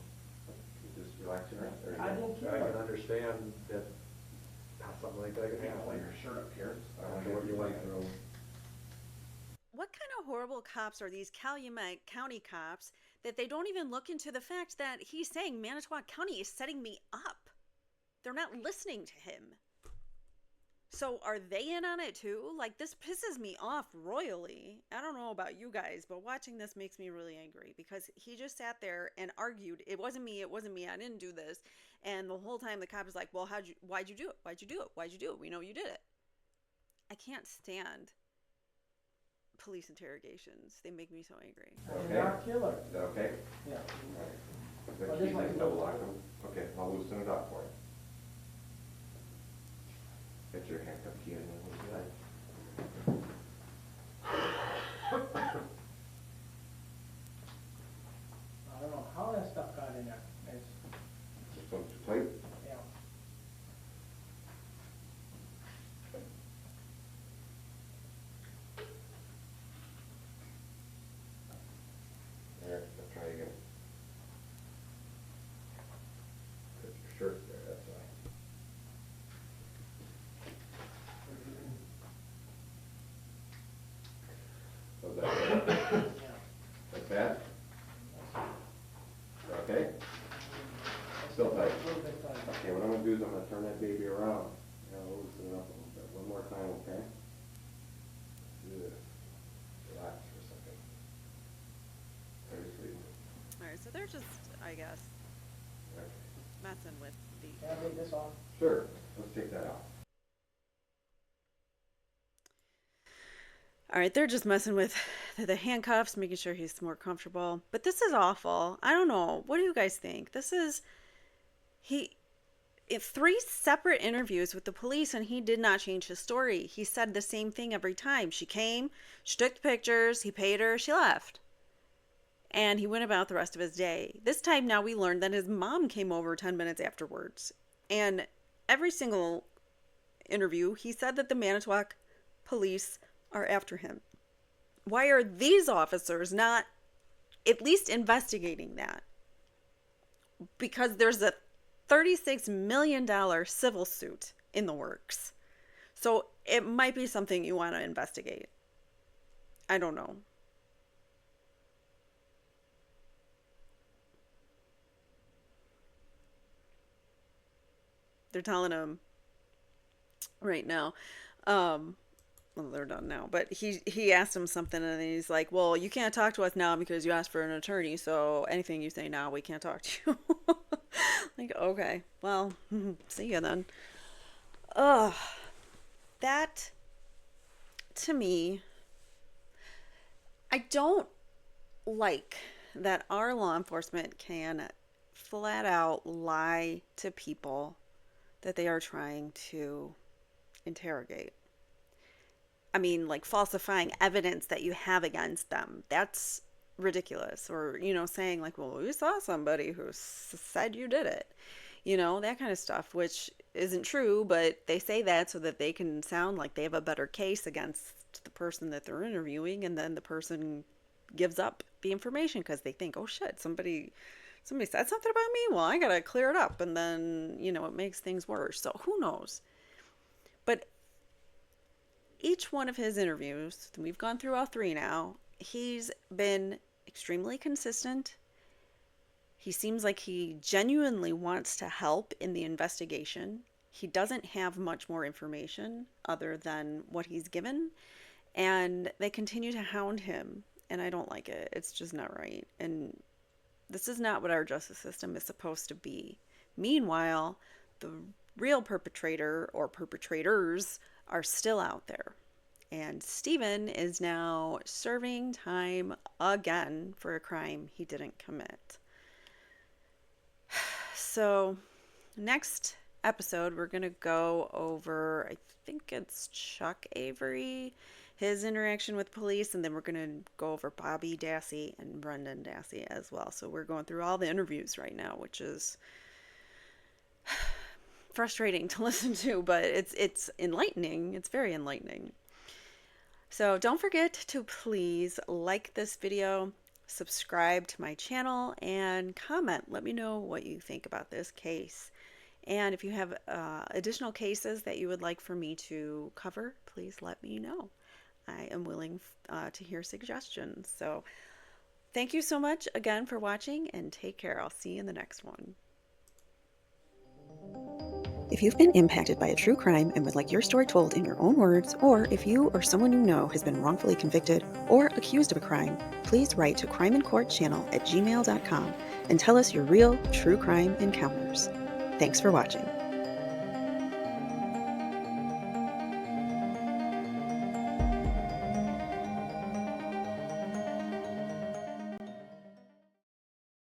You just relax your hands. I didn't I care. can understand that something like that could Pull happen. your shirt up here. After what you went through. What kind of horrible cops are these Calumet County cops that they don't even look into the fact that he's saying Manitowoc County is setting me up? They're not listening to him. So are they in on it too? Like, this pisses me off royally. I don't know about you guys, but watching this makes me really angry because he just sat there and argued, it wasn't me, I didn't do this. And the whole time the cop is like, well, why'd you do it? Why'd you do it? Why'd you do it? We know you did it. I can't stand police interrogations. They make me so angry. I did Okay. not kill her. Is that okay? Yeah. All Well, right. this Keep might these be- double lock them. Okay, I'll loosen it up for you. Get your handcuff key in there. I don't know how that stuff got in there. It's, Just don't too tight. yeah. There, let's try again. Put your shirt there, that's why. Was that bad? Yeah. That's bad? Okay? Still tight. A little bit tight. Okay, what I'm gonna do is I'm gonna turn that baby around. Now loosen it up a little bit. One more time, okay? Do this. Relax for a second. Very sweet. All right, so they're just, I guess, Okay. messing with the... Can I take this off? Sure, let's take that out. All right, they're just messing with the handcuffs, making sure he's more comfortable. But this is awful. I don't know. What do you guys think? This is... In 3 separate interviews with the police, and he did not change his story. He said the same thing every time. She came, she took the pictures, he paid her, she left. And he went about the rest of his day. This time now we learned that his mom came over 10 minutes afterwards. And every single interview, he said that the Manitowoc police are after him. Why are these officers not at least investigating that? Because there's a $36 million civil suit in the works. So it might be something you want to investigate. I don't know. They're telling him right now, well, they're done now, but he asked him something and then he's like, well, you can't talk to us now because you asked for an attorney, so anything you say now, we can't talk to you. Like, okay, well, see you then. Ugh, that, to me, I don't like that our law enforcement can flat out lie to people that they are trying to interrogate. I mean, like falsifying evidence that you have against them. That's ridiculous. Or, saying like, well, we saw somebody who said you did it. That kind of stuff, which isn't true, but they say that so that they can sound like they have a better case against the person that they're interviewing, and then the person gives up the information because they think, oh shit, somebody Somebody said something about me. Well, I gotta clear it up, and then it makes things worse. So who knows? But each one of his interviews, we've gone through all three now, he's been extremely consistent. He seems like he genuinely wants to help in the investigation. He doesn't have much more information other than what he's given, and they continue to hound him, and I don't like it. It's just not right. And this is not what our justice system is supposed to be. Meanwhile, the real perpetrator or perpetrators are still out there. And Steven is now serving time again for a crime he didn't commit. So, next episode, we're going to go over, I think it's Chuck Avery, his interaction with police, and then we're going to go over Bobby Dassey and Brendan Dassey as well. So, we're going through all the interviews right now, which is frustrating to listen to, but it's enlightening. It's very enlightening. So don't forget to please like this video, subscribe to my channel, and comment. Let me know what you think about this case. And if you have additional cases that you would like for me to cover, please let me know. I am willing to hear suggestions. So thank you so much again for watching, and take care. I'll see you in the next one. If you've been impacted by a true crime and would like your story told in your own words, or if you or someone you know has been wrongfully convicted or accused of a crime, please write to crimeincourtchannel@gmail.com and tell us your real true crime encounters. Thanks for watching.